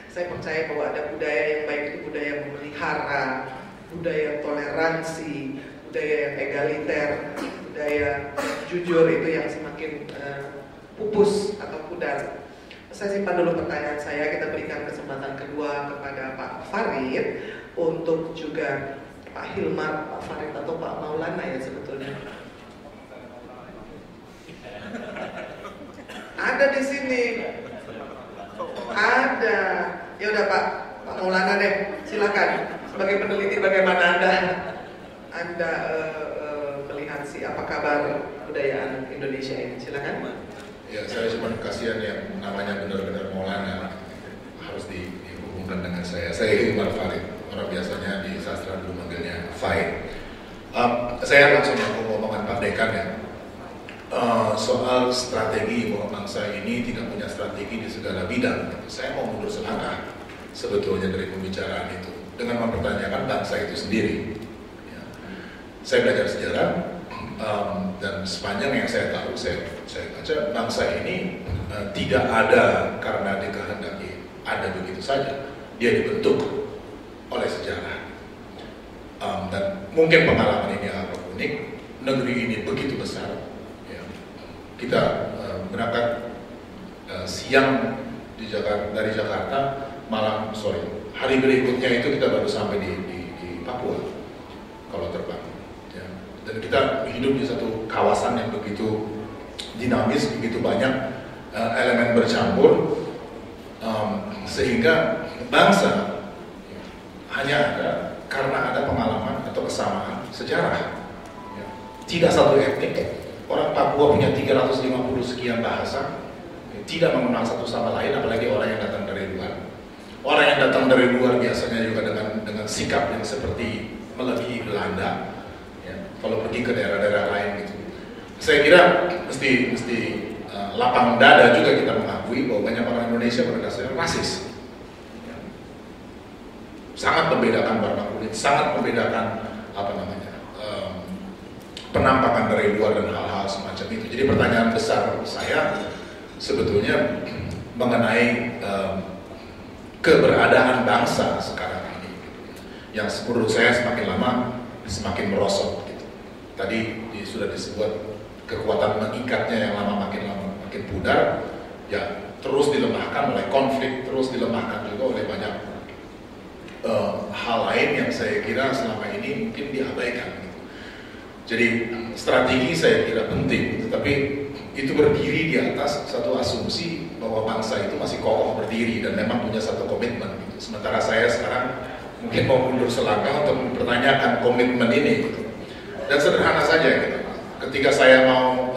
Saya percaya bahwa ada budaya yang baik itu budaya memelihara, budaya toleransi, budaya yang egaliter, budaya jujur itu yang semakin pupus atau pudar. Saya simpan dulu pertanyaan saya. Kita berikan kesempatan kedua kepada Pak Farid untuk juga Pak Hilmar, Pak Farid atau Pak Maulana ya sebetulnya. Ada di sini. Ada. Ya udah Pak Maulana deh, silakan. Sebagai peneliti bagaimana Anda melihat apa kabar kebudayaan Indonesia ini? Silakan. Ya, saya cuma kasihan yang namanya benar-benar Maulana harus dihubungkan dengan saya. Saya Hilmar Farid. Orang biasanya di sastra dulu manggilnya Faid. Saya langsung nyambung omongan Pak Dekan ya. Soal strategi bahwa bangsa ini tidak punya strategi di segala bidang. Saya mau mundur selangkah sebetulnya dari pembicaraan itu dengan mempertanyakan bangsa itu sendiri. Ya. Saya belajar sejarah dan sepanjang yang saya tahu, saya baca bangsa ini tidak ada karena dikehendaki ada begitu saja. Dia dibentuk oleh sejarah dan mungkin pengalaman ini agak unik. Negeri ini begitu besar ya. Kita berangkat siang dari Jakarta, hari berikutnya itu kita baru sampai di Papua kalau terbang ya. Dan kita hidup di satu kawasan yang begitu dinamis, begitu banyak elemen bercampur sehingga bangsa hanya ada karena ada pengalaman atau kesamaan sejarah. Ya. Tidak satu etnik, orang Papua punya 350 sekian bahasa, tidak mengenal satu sama lain, apalagi orang yang datang dari luar. Orang yang datang dari luar biasanya juga dengan sikap yang seperti melebihi Belanda. Ya. Kalau pergi ke daerah-daerah lain gitu. Saya kira mesti lapang dada juga kita mengakui bahwa banyak orang Indonesia pada dasarnya rasis. Sangat membedakan warna kulit, sangat membedakan penampakan dari luar dan hal-hal semacam itu. Jadi pertanyaan besar saya sebetulnya mengenai keberadaan bangsa sekarang ini, yang menurut saya semakin lama semakin merosot. Gitu. Tadi sudah disebut kekuatan mengikatnya yang makin pudar, ya terus dilemahkan oleh konflik, terus dilemahkan juga oleh banyak hal lain yang saya kira selama ini mungkin diabaikan. Gitu. Jadi strategi saya kira penting, tetapi itu berdiri di atas satu asumsi bahwa bangsa itu masih kokoh berdiri dan memang punya satu komitmen. Gitu. Sementara saya sekarang mungkin mau mundur selangkah untuk mempertanyakan komitmen ini. Gitu. Dan sederhana saja, gitu. Ketika saya mau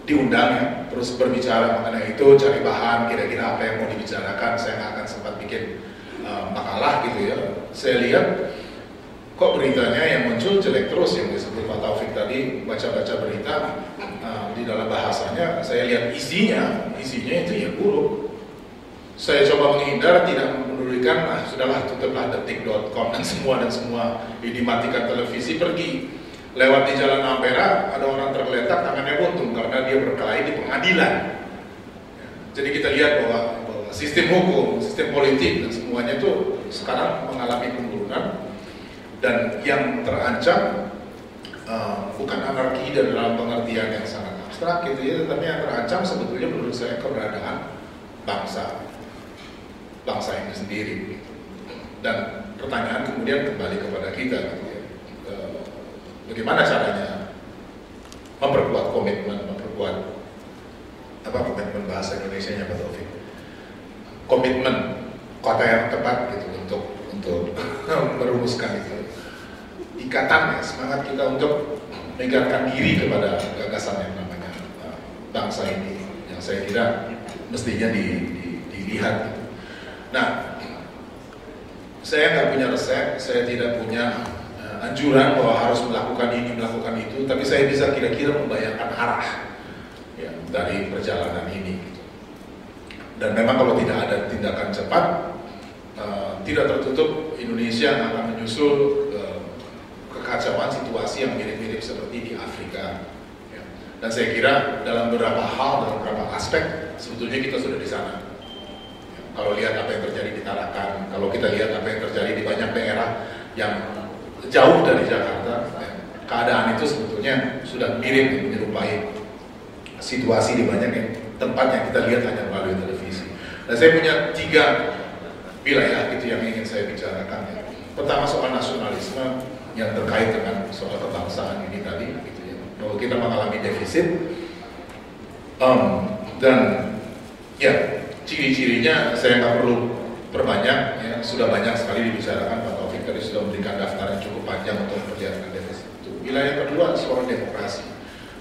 diundang ya, terus berbicara mengenai itu, cari bahan kira-kira apa yang mau dibicarakan, saya nggak akan sempat bikin makalah gitu ya. Saya lihat kok beritanya yang muncul jelek terus, yang disebut Pak Taufik tadi, baca-baca berita di dalam bahasanya saya lihat isinya itu ya buruk. saya coba menghindar, tidak memedulikan, nah sudahlah tutuplah detik.com dan semua dimatikan televisi, pergi lewat di Jalan Ampera, ada orang tergeletak tangannya buntung karena dia berkelahi di pengadilan. Jadi kita lihat bahwa sistem hukum, sistem politik dan semuanya itu sekarang mengalami penurunan, dan yang terancam bukan anarki dalam pengertian yang sangat abstrak gitu ya, tetapi yang terancam sebetulnya menurut saya keberadaan bangsa ini sendiri. Dan pertanyaan kemudian kembali kepada kita gitu ya. Bagaimana caranya memperkuat komitmen bahasa Indonesianya Pak Taufik? Komitmen kata yang tepat gitu untuk merumuskan itu. Ikatan ya, semangat kita untuk menegakkan diri kepada gagasan yang namanya bangsa ini, yang saya kira mestinya dilihat gitu. Nah, saya nggak punya resep, saya tidak punya anjuran bahwa harus melakukan ini, melakukan itu, tapi saya bisa kira-kira membayangkan arah ya, dari perjalanan ini. Dan memang kalau tidak ada tindakan cepat, tidak tertutup Indonesia akan menyusul kekacauan situasi yang mirip-mirip seperti di Afrika. Ya. Dan saya kira dalam beberapa hal, dalam beberapa aspek, sebetulnya kita sudah di sana. Ya. Kalau lihat apa yang terjadi di Tarakan, kalau kita lihat apa yang terjadi di banyak daerah yang jauh dari Jakarta, ya, keadaan itu sebetulnya sudah mirip menyerupai situasi di banyak tempat yang kita lihat hanya melalui televisi. Dan saya punya 3 wilayah gitu yang ingin saya bicarakan. Ya. Pertama soal nasionalisme yang terkait dengan soal kebangsaan ini tadi, gitu ya. Bahwa kita mengalami defisit, dan ya ciri-cirinya saya nggak perlu perbanyak, ya sudah banyak sekali dibicarakan. Pak Taufik tadi sudah memberikan daftar yang cukup panjang untuk memperlihatkan defisit itu. Wilayah kedua soal demokrasi.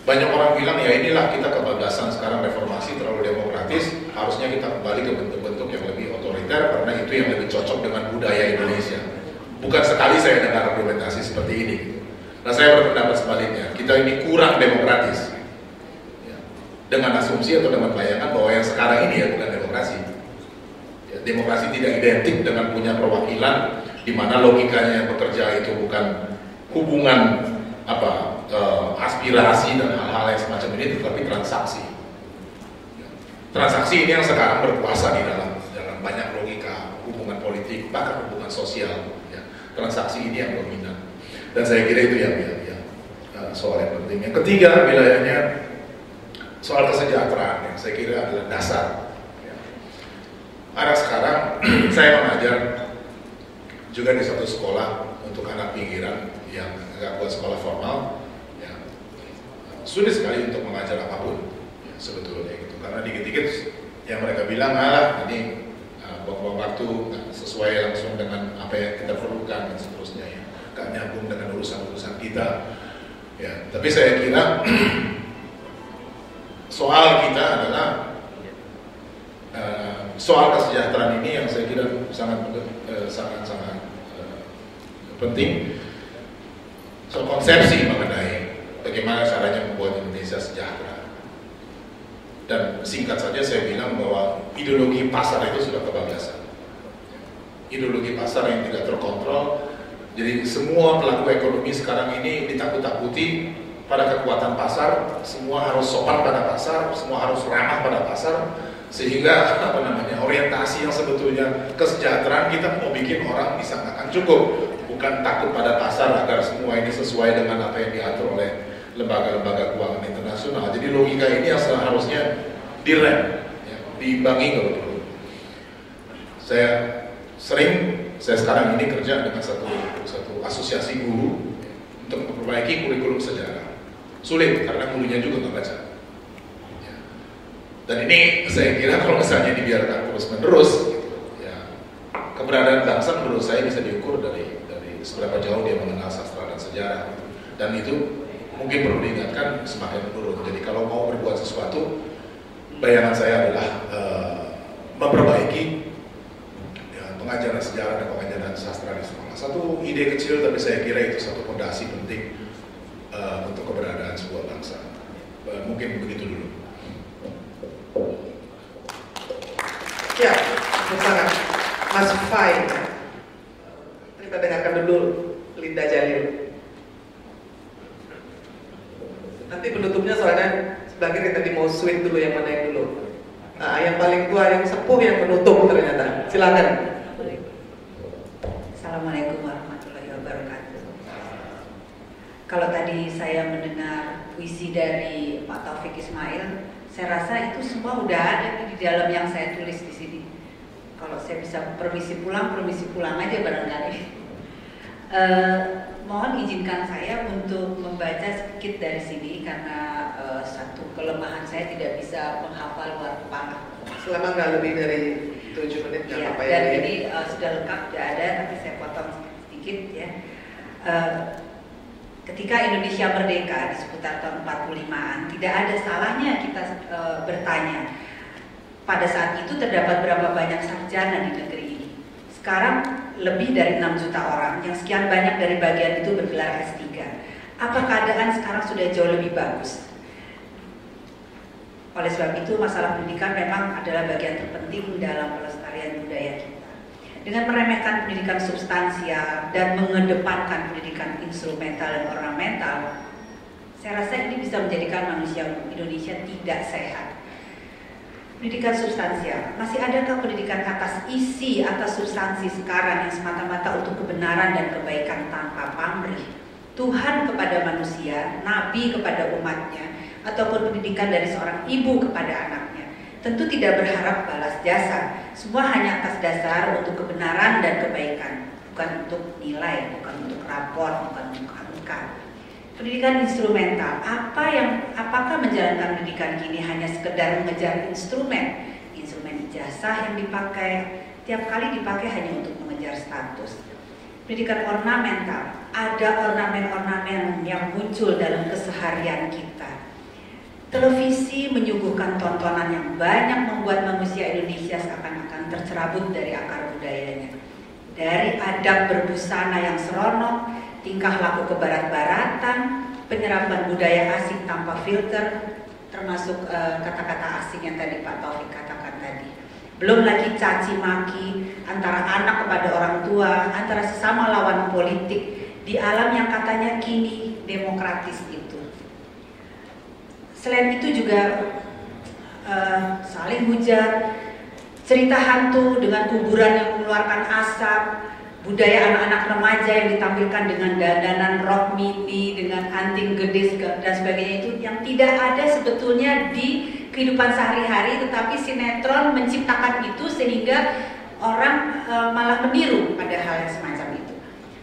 Banyak orang bilang ya inilah kita kebablasan sekarang, reformasi terlalu demokratis, harusnya kita kembali ke bentuk-bentuk yang lebih otoriter karena itu yang lebih cocok dengan budaya Indonesia. Bukan sekali saya dengar argumentasi seperti ini. Nah, saya berpendapat sebaliknya, kita ini kurang demokratis ya, dengan asumsi atau dengan bayangan bahwa yang sekarang ini ya bukan demokrasi ya, demokrasi tidak identik dengan punya perwakilan di mana logikanya yang bekerja itu bukan hubungan aspirasi dan hal-hal yang semacam ini, tetapi transaksi. Transaksi ini yang sekarang berkuasa di dalam banyak logika hubungan politik, bahkan hubungan sosial. Ya. Transaksi ini yang dominan. Dan saya kira itu yang soal yang penting. Yang ketiga wilayahnya soal kesejahteraan yang saya kira adalah dasar. Ya. Ada sekarang saya mengajar juga di satu sekolah untuk anak pinggiran yang nggak buat sekolah formal, ya, sulit sekali untuk mengajar apapun ya, sebetulnya gitu. Karena dikit-dikit yang mereka bilang ini buang-buang waktu, nggak sesuai langsung dengan apa yang kita perlukan dan seterusnya ya, nggak nyambung dengan urusan-urusan kita. Ya, tapi saya kira soal kita adalah soal kesejahteraan ini yang saya kira sangat penting. Soal konsepsi mengenai bagaimana caranya membuat Indonesia sejahtera. Dan singkat saja saya bilang bahwa ideologi pasar itu sudah kebablasan. Ideologi pasar yang tidak terkontrol. Jadi semua pelaku ekonomi sekarang ini ditakut-takuti pada kekuatan pasar. Semua harus sopan pada pasar, semua harus ramah pada pasar. Sehingga orientasi yang sebetulnya kesejahteraan kita mau bikin orang bisa makan cukup. Bukan takut pada pasar agar semua ini sesuai dengan apa yang diatur oleh lembaga-lembaga keuangan internasional. Jadi logika ini yang seharusnya direm, ya, diimbangi kalau perlu. Saya sekarang ini kerja dengan satu asosiasi guru ya, untuk memperbaiki kurikulum sejarah. Sulit karena gurunya juga nggak baca. Ya. Dan ini saya kira kalau misalnya dibiarkan terus-menerus, gitu, ya, keberadaan bangsa menurut saya bisa diukur dari seberapa jauh dia mengenal sastra dan sejarah. Dan itu mungkin perlu diingatkan semakin menurun. Jadi kalau mau berbuat sesuatu, bayangan saya adalah memperbaiki ya, pengajaran sejarah dan pengajaran sastra di sekolah. Satu ide kecil, tapi saya kira itu satu fondasi penting untuk keberadaan sebuah bangsa. Mungkin begitu dulu. Ya. Sangat. Mas Fai. Kita dengarkan dulu Linda Jalil. Nanti penutupnya soalnya sebelah kiri tadi mau swing dulu, yang mana yang dulu. Nah, yang paling tua, yang sepuh yang menutup ternyata. Silakan. Assalamualaikum warahmatullahi wabarakatuh. Kalau tadi saya mendengar puisi dari Pak Taufik Ismail, saya rasa itu semua udah ada di dalam yang saya tulis di sini. Kalau saya bisa permisi pulang aja barangkali. Mohon izinkan saya untuk membaca sedikit dari sini karena satu kelemahan saya tidak bisa menghafal luar kepala. Selama nggak lebih dari 7 menit nggak apa-apa ya. Dan ini sudah lengkap, sudah ada, tapi saya potong sedikit ya. Ketika Indonesia merdeka di seputar tahun 45-an, tidak ada salahnya kita bertanya. Pada saat itu terdapat berapa banyak sarjana di negeri ini. Sekarang lebih dari 6 juta orang, yang sekian banyak dari bagian itu bergelar S3. Apa keadaan sekarang sudah jauh lebih bagus? Oleh sebab itu, masalah pendidikan memang adalah bagian terpenting dalam pelestarian budaya kita. Dengan meremehkan pendidikan substansial dan mengedepankan pendidikan instrumental dan ornamental, saya rasa ini bisa menjadikan manusia Indonesia tidak sehat. Pendidikan substansial, masih adakah pendidikan atas isi, atas substansi sekarang yang semata-mata untuk kebenaran dan kebaikan tanpa pamrih? Tuhan kepada manusia, Nabi kepada umatnya, ataupun pendidikan dari seorang ibu kepada anaknya. Tentu tidak berharap balas jasa, semua hanya atas dasar untuk kebenaran dan kebaikan, bukan untuk nilai, bukan untuk rapor, bukan untuk angka. Pendidikan instrumental, apakah menjalankan pendidikan kini hanya sekedar mengejar instrumen ijazah yang dipakai, tiap kali dipakai hanya untuk mengejar status. Pendidikan ornamental, ada ornamen-ornamen yang muncul dalam keseharian kita. Televisi menyuguhkan tontonan yang banyak membuat manusia Indonesia seakan-akan tercerabut dari akar budayanya. Dari adab berbusana yang seronok, tingkah laku kebarat-baratan, penyerapan budaya asing tanpa filter, termasuk kata-kata asing yang tadi Pak Taufik katakan tadi. Belum lagi caci maki antara anak kepada orang tua, antara sesama lawan politik di alam yang katanya kini demokratis itu. Selain itu juga saling hujat, cerita hantu dengan kuburan yang mengeluarkan asap, budaya anak-anak remaja yang ditampilkan dengan dandanan rok mini, dengan anting gede dan sebagainya, itu yang tidak ada sebetulnya di kehidupan sehari-hari, tetapi sinetron menciptakan itu sehingga orang malah meniru pada hal yang semacam itu.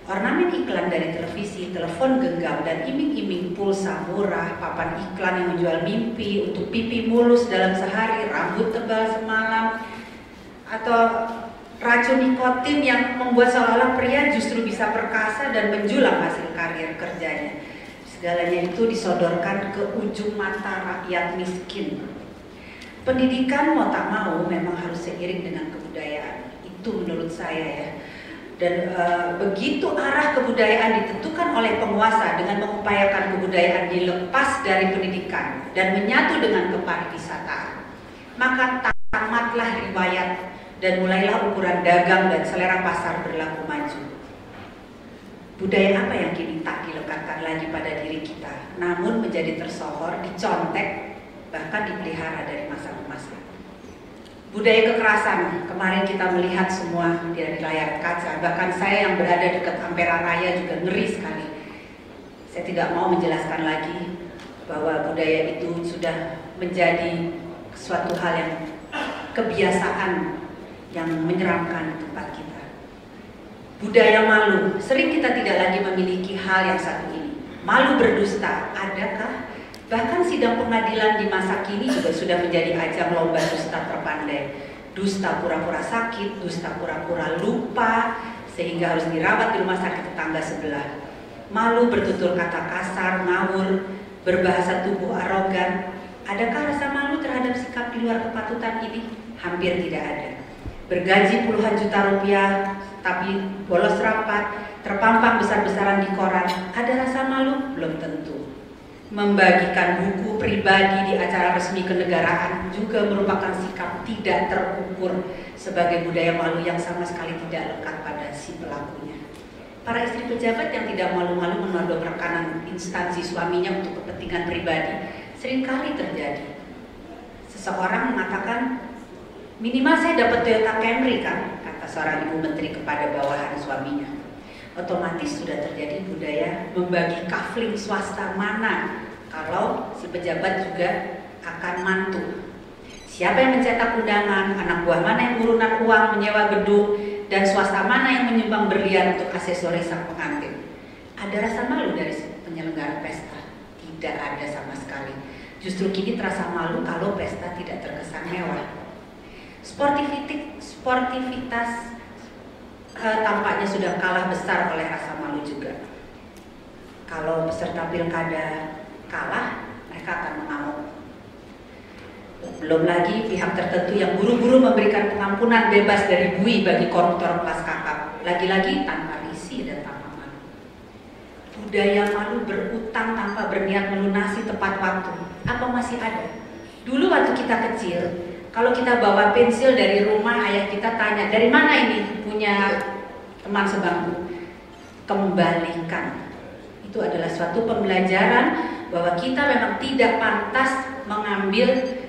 Ornamen iklan dari televisi, telepon genggam, dan iming-iming pulsa murah, papan iklan yang menjual mimpi untuk pipi mulus dalam sehari, rambut tebal semalam, atau racun nikotin yang membuat seolah-olah pria justru bisa perkasa dan menjulang hasil karir kerjanya. Segalanya itu disodorkan ke ujung mata rakyat miskin. Pendidikan mau tak mau memang harus seiring dengan kebudayaan. Itu menurut saya ya. Dan begitu arah kebudayaan ditentukan oleh penguasa dengan mengupayakan kebudayaan dilepas dari pendidikan dan menyatu dengan kepariwisataan, maka tamatlah riwayat dan mulailah ukuran dagang dan selera pasar berlaku maju. Budaya apa yang kini tak dilekatkan lagi pada diri kita, namun menjadi tersohor, dicontek, bahkan dipelihara dari masa ke masa. Budaya kekerasan, kemarin kita melihat semua dari layar kaca, bahkan saya yang berada dekat Ampera Raya juga ngeri sekali. Saya tidak mau menjelaskan lagi bahwa budaya itu sudah menjadi suatu hal yang kebiasaan yang menyeramkan di tempat kita. Budaya malu, sering kita tidak lagi memiliki hal yang satu ini. Malu berdusta, adakah? Bahkan sidang pengadilan di masa kini juga sudah menjadi ajang lomba dusta terpandai. Dusta pura-pura sakit, dusta pura-pura lupa, sehingga harus dirawat di rumah sakit tetangga sebelah. Malu bertutur kata kasar, ngawur, berbahasa tubuh arogan. Adakah rasa malu terhadap sikap di luar kepatutan ini? Hampir tidak ada. Bergaji puluhan juta rupiah, tapi bolos rapat, terpampang besar-besaran di koran, ada rasa malu? Belum tentu. Membagikan buku pribadi di acara resmi kenegaraan juga merupakan sikap tidak terukur sebagai budaya malu yang sama sekali tidak lekat pada si pelakunya. Para istri pejabat yang tidak malu-malu menodong rekanan instansi suaminya untuk kepentingan pribadi seringkali terjadi. Seseorang mengatakan, minimal saya dapat Toyota Camry kan, kata seorang ibu menteri kepada bawahan suaminya. Otomatis sudah terjadi budaya membagi kafling swasta mana kalau si pejabat juga akan mantu. Siapa yang mencetak undangan, anak buah mana yang urunan uang menyewa gedung, dan swasta mana yang menyumbang berlian untuk aksesoris sang pengantin. Ada rasa malu dari penyelenggara pesta? Tidak ada sama sekali. Justru kini terasa malu kalau pesta tidak terkesan mewah. Sportivitas tampaknya sudah kalah besar oleh rasa malu juga. Kalau peserta pilkada kalah, mereka akan mengamuk. Belum lagi pihak tertentu yang buru-buru memberikan pengampunan bebas dari bui bagi koruptor kelas kakap, lagi-lagi tanpa risih dan tanpa malu. Budaya malu berutang tanpa berniat melunasi tepat waktu, apa masih ada? Dulu waktu kita kecil, kalau kita bawa pensil dari rumah, ayah kita tanya, dari mana ini punya teman sebangku? Kembalikan. Itu adalah suatu pembelajaran bahwa kita memang tidak pantas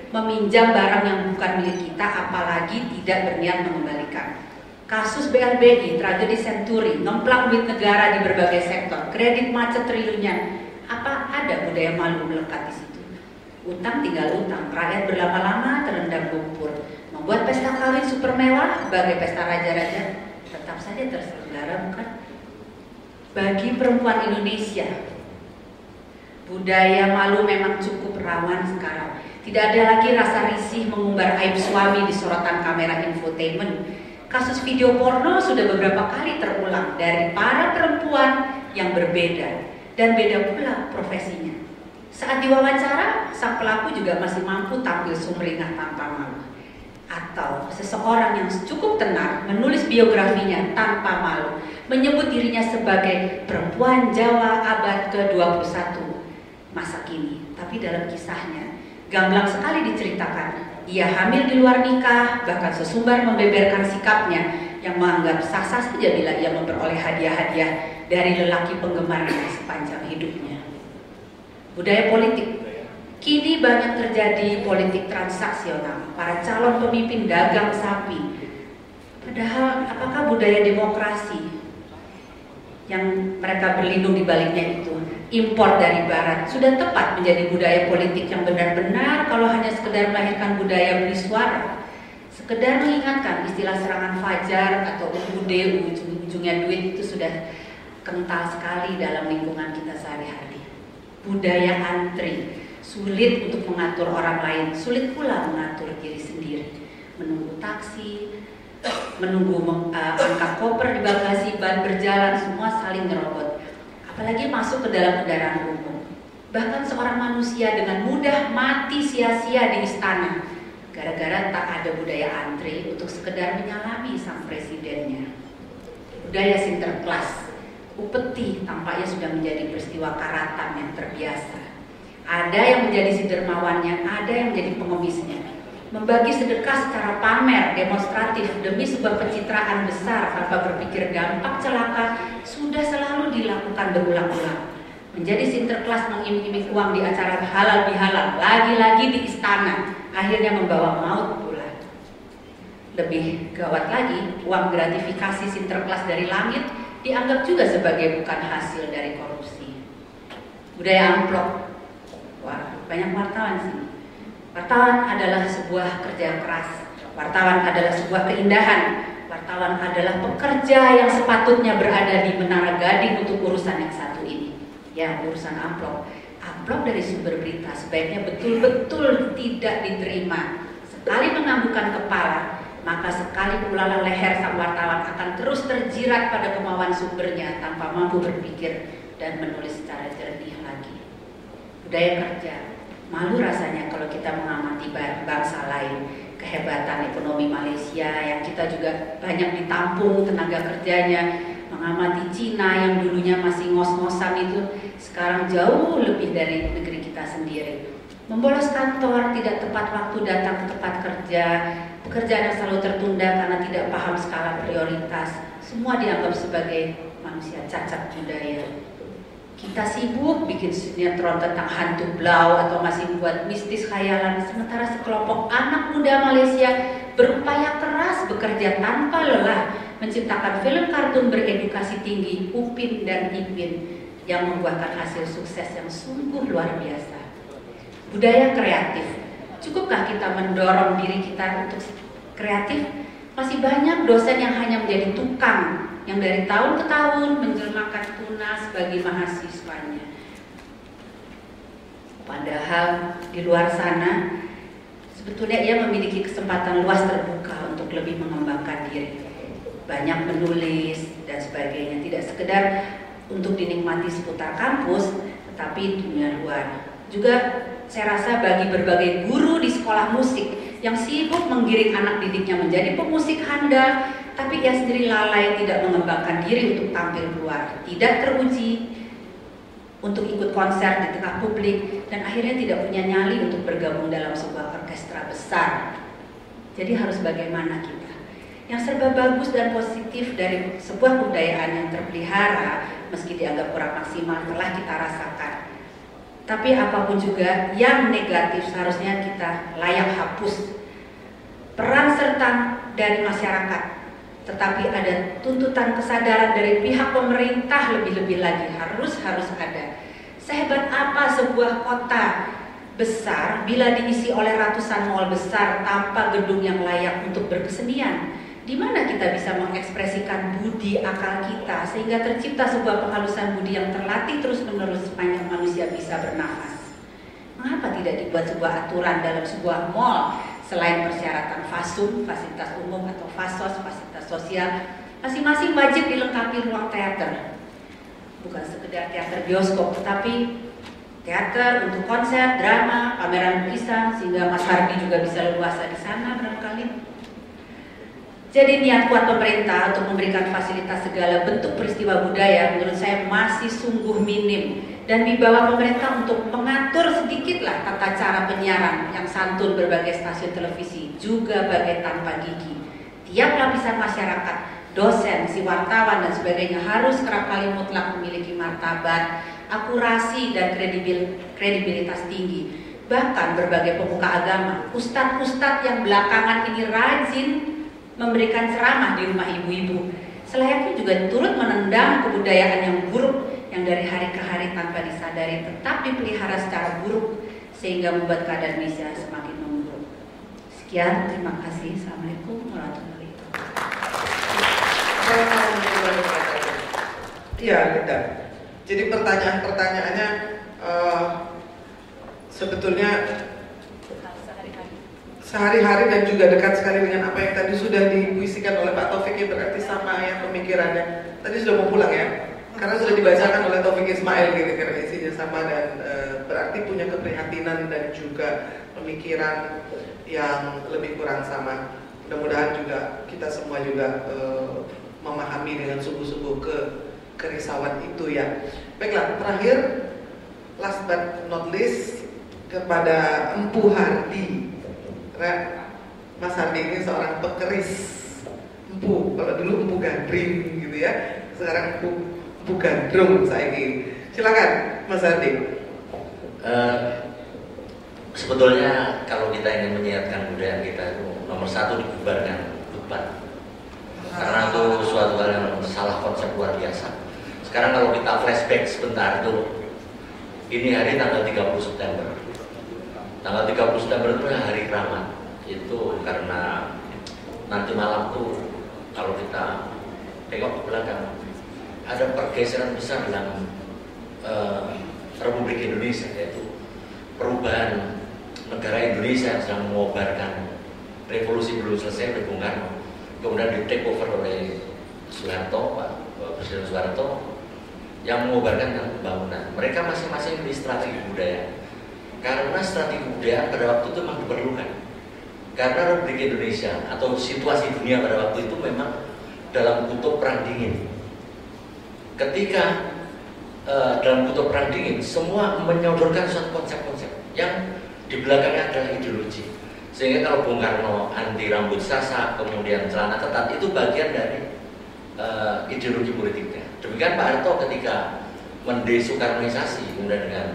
meminjam barang yang bukan milik kita, apalagi tidak berniat mengembalikan. Kasus BLBI, tragedi Senturi, ngemplak duit negara di berbagai sektor, kredit macet triliunan. Apa ada budaya malu melekat di situ? Utang tinggal utang, rakyat berlama-lama terendam lumpur. Membuat pesta kawin super mewah sebagai pesta raja-raja tetap saja terselenggara, bukan? Bagi perempuan Indonesia, budaya malu memang cukup rawan sekarang. Tidak ada lagi rasa risih mengumbar aib suami di sorotan kamera infotainment. Kasus video porno sudah beberapa kali terulang dari para perempuan yang berbeda dan beda pula profesinya. Saat diwawancara, sang pelaku juga masih mampu tampil sumringah tanpa malu. Atau seseorang yang cukup tenar menulis biografinya tanpa malu, menyebut dirinya sebagai perempuan Jawa abad ke-21 masa kini. Tapi dalam kisahnya, gamblang sekali diceritakan, ia hamil di luar nikah, bahkan sesumbar membeberkan sikapnya yang menganggap sah-sah saja bila ia memperoleh hadiah-hadiah dari lelaki penggemarnya sepanjang hidupnya. Budaya politik. Kini banyak terjadi politik transaksional, para calon pemimpin dagang sapi. Padahal apakah budaya demokrasi yang mereka berlindung di baliknya itu, impor dari barat, sudah tepat menjadi budaya politik yang benar-benar kalau hanya sekedar melahirkan budaya beli suara, sekedar mengingatkan istilah serangan fajar atau UUD, ujung-ujungnya duit, itu sudah kental sekali dalam lingkungan kita sehari-hari. Budaya antri, sulit untuk mengatur orang lain, sulit pula mengatur diri sendiri. Menunggu taksi, menunggu angkat koper di bagasi, ban berjalan, semua saling nyerobot. Apalagi masuk ke dalam kendaraan umum. Bahkan seorang manusia dengan mudah mati sia-sia di istana gara-gara tak ada budaya antri untuk sekedar menyalami sang presidennya. Budaya sinterklas, upeti tampaknya sudah menjadi peristiwa karatan yang terbiasa. Ada yang menjadi si dermawannya, ada yang menjadi pengemisnya. Membagi sedekah secara pamer, demonstratif demi sebuah pencitraan besar tanpa berpikir dampak celaka sudah selalu dilakukan berulang-ulang. Menjadi sinterklas mengiming-iming uang di acara halal bihalal, lagi-lagi di istana, akhirnya membawa maut pula. Lebih gawat lagi, uang gratifikasi sinterklas dari langit dianggap juga sebagai bukan hasil dari korupsi. Budaya amplop. Wah, banyak wartawan sih. Wartawan adalah sebuah kerja keras. Wartawan adalah sebuah keindahan. Wartawan adalah pekerja yang sepatutnya berada di Menara Gading untuk urusan yang satu ini. Ya, urusan amplop. Amplop dari sumber berita sebaiknya betul-betul tidak diterima. Sekali menganggukkan kepala, maka sekali pula leher sang wartawan akan terus terjirat pada kemauan sumbernya tanpa mampu berpikir dan menulis secara jernih lagi. Budaya kerja. Malu rasanya kalau kita mengamati bangsa lain, kehebatan ekonomi Malaysia yang kita juga banyak ditampung tenaga kerjanya, mengamati Cina yang dulunya masih ngos-ngosan itu sekarang jauh lebih dari negeri kita sendiri. Membolos kantor, tidak tepat waktu datang ke tempat kerja, pekerjaan yang selalu tertunda karena tidak paham skala prioritas, semua dianggap sebagai manusia cacat budaya. Kita sibuk bikin sinetron tentang hantu blau atau masih buat mistis khayalan, sementara sekelompok anak muda Malaysia berupaya keras bekerja tanpa lelah menciptakan film kartun beredukasi tinggi Upin dan Ipin yang membuahkan hasil sukses yang sungguh luar biasa. Budaya kreatif, cukupkah kita mendorong diri kita untuk kreatif? Masih banyak dosen yang hanya menjadi tukang yang dari tahun ke tahun menjelmakan tunas bagi mahasiswanya. Padahal di luar sana sebetulnya ia memiliki kesempatan luas terbuka untuk lebih mengembangkan diri. Banyak menulis dan sebagainya, tidak sekedar untuk dinikmati seputar kampus, tetapi dunia luar. Juga saya rasa bagi berbagai guru di sekolah musik yang sibuk menggiring anak didiknya menjadi pemusik handal, tapi ia sendiri lalai tidak mengembangkan diri untuk tampil keluar, tidak teruji untuk ikut konser di tengah publik, dan akhirnya tidak punya nyali untuk bergabung dalam sebuah orkestra besar. Jadi harus bagaimana kita? Yang serba bagus dan positif dari sebuah kebudayaan yang terpelihara, meski dianggap kurang maksimal, telah kita rasakan. Tapi apapun juga yang negatif seharusnya kita layak hapus. Peran serta dari masyarakat, tetapi ada tuntutan kesadaran dari pihak pemerintah lebih-lebih lagi harus ada. Sehebat apa sebuah kota besar bila diisi oleh ratusan mal besar tanpa gedung yang layak untuk berkesenian? Di mana kita bisa mengekspresikan budi akal kita sehingga tercipta sebuah penghalusan budi yang terlatih terus-menerus sepanjang manusia bisa bernafas? Mengapa tidak dibuat sebuah aturan dalam sebuah mal selain persyaratan FASUM, fasilitas umum, atau FASOS, fasilitas sosial, masing-masing wajib dilengkapi ruang teater. Bukan sekedar teater bioskop, tetapi teater untuk konser, drama, pameran lukisan, sehingga Mas Hardi juga bisa leluasa di sana barangkali. Jadi niat kuat pemerintah untuk memberikan fasilitas segala bentuk peristiwa budaya menurut saya masih sungguh minim, dan dibawa pemerintah untuk mengatur sedikitlah tata cara penyiaran yang santun berbagai stasiun televisi, juga bagai tanpa gigi. Tiap lapisan masyarakat, dosen, si wartawan dan sebagainya harus kerap kali mutlak memiliki martabat, akurasi dan kredibilitas tinggi. Bahkan berbagai pemuka agama, ustadz-ustadz yang belakangan ini rajin memberikan ceramah di rumah ibu-ibu, selayaknya juga turut menendang kebudayaan yang buruk yang dari hari ke hari tanpa disadari tetap dipelihara secara buruk sehingga membuat keadaan Indonesia semakin memburuk. Sekian, terima kasih. Assalamualaikum warahmatullahi wabarakatuh. Iya, Linda. Jadi pertanyaannya sebetulnya sehari-hari dan juga dekat sekali dengan apa yang tadi sudah dipuisikan oleh Pak Taufik, ya, berarti sama yang pemikirannya. Tadi sudah mau pulang ya, karena sudah dibacakan oleh Taufik Ismail kira-kira isinya sama, dan berarti punya keprihatinan dan juga pemikiran yang lebih kurang sama. Mudah-mudahan juga kita semua juga memahami dengan sungguh-sungguh kerisauan itu ya. Baiklah, terakhir last but not least kepada Empu Hardi. Mas Hardi ini seorang pekeris empu, kalau dulu empu gandring gitu ya, sekarang empu gandrung saiki. Silakan Mas Hardi. Sebetulnya kalau kita ingin menyiapkan budaya kita itu nomor satu dibubarkan debat, karena itu suatu hal yang salah konsep luar biasa. Sekarang kalau kita flashback sebentar itu, ini hari tanggal 30 September. Tanggal 30 September itu hari keramat. Itu karena nanti malam tuh kalau kita tengok ke belakang ada pergeseran besar dalam Republik Indonesia, yaitu perubahan negara Indonesia yang sedang mengobarkan revolusi belum selesai oleh Bung Karno, kemudian di take over oleh Soeharto, Pak Presiden Soeharto, yang mengobarkan pembangunan. Mereka masing-masing memiliki strategi budaya. Karena strategi budaya pada waktu itu memang diperlukan. Karena Republik Indonesia atau situasi dunia pada waktu itu memang dalam kutub perang dingin. ketika dalam kutub perang dingin semua menyodorkan suatu konsep-konsep yang di belakangnya adalah ideologi. Sehingga kalau Bung Karno anti rambut sasak, kemudian celana ketat, itu bagian dari ideologi politiknya. Demikian Pak Harto ketika mendesoekarnoisasi, kemudian dengan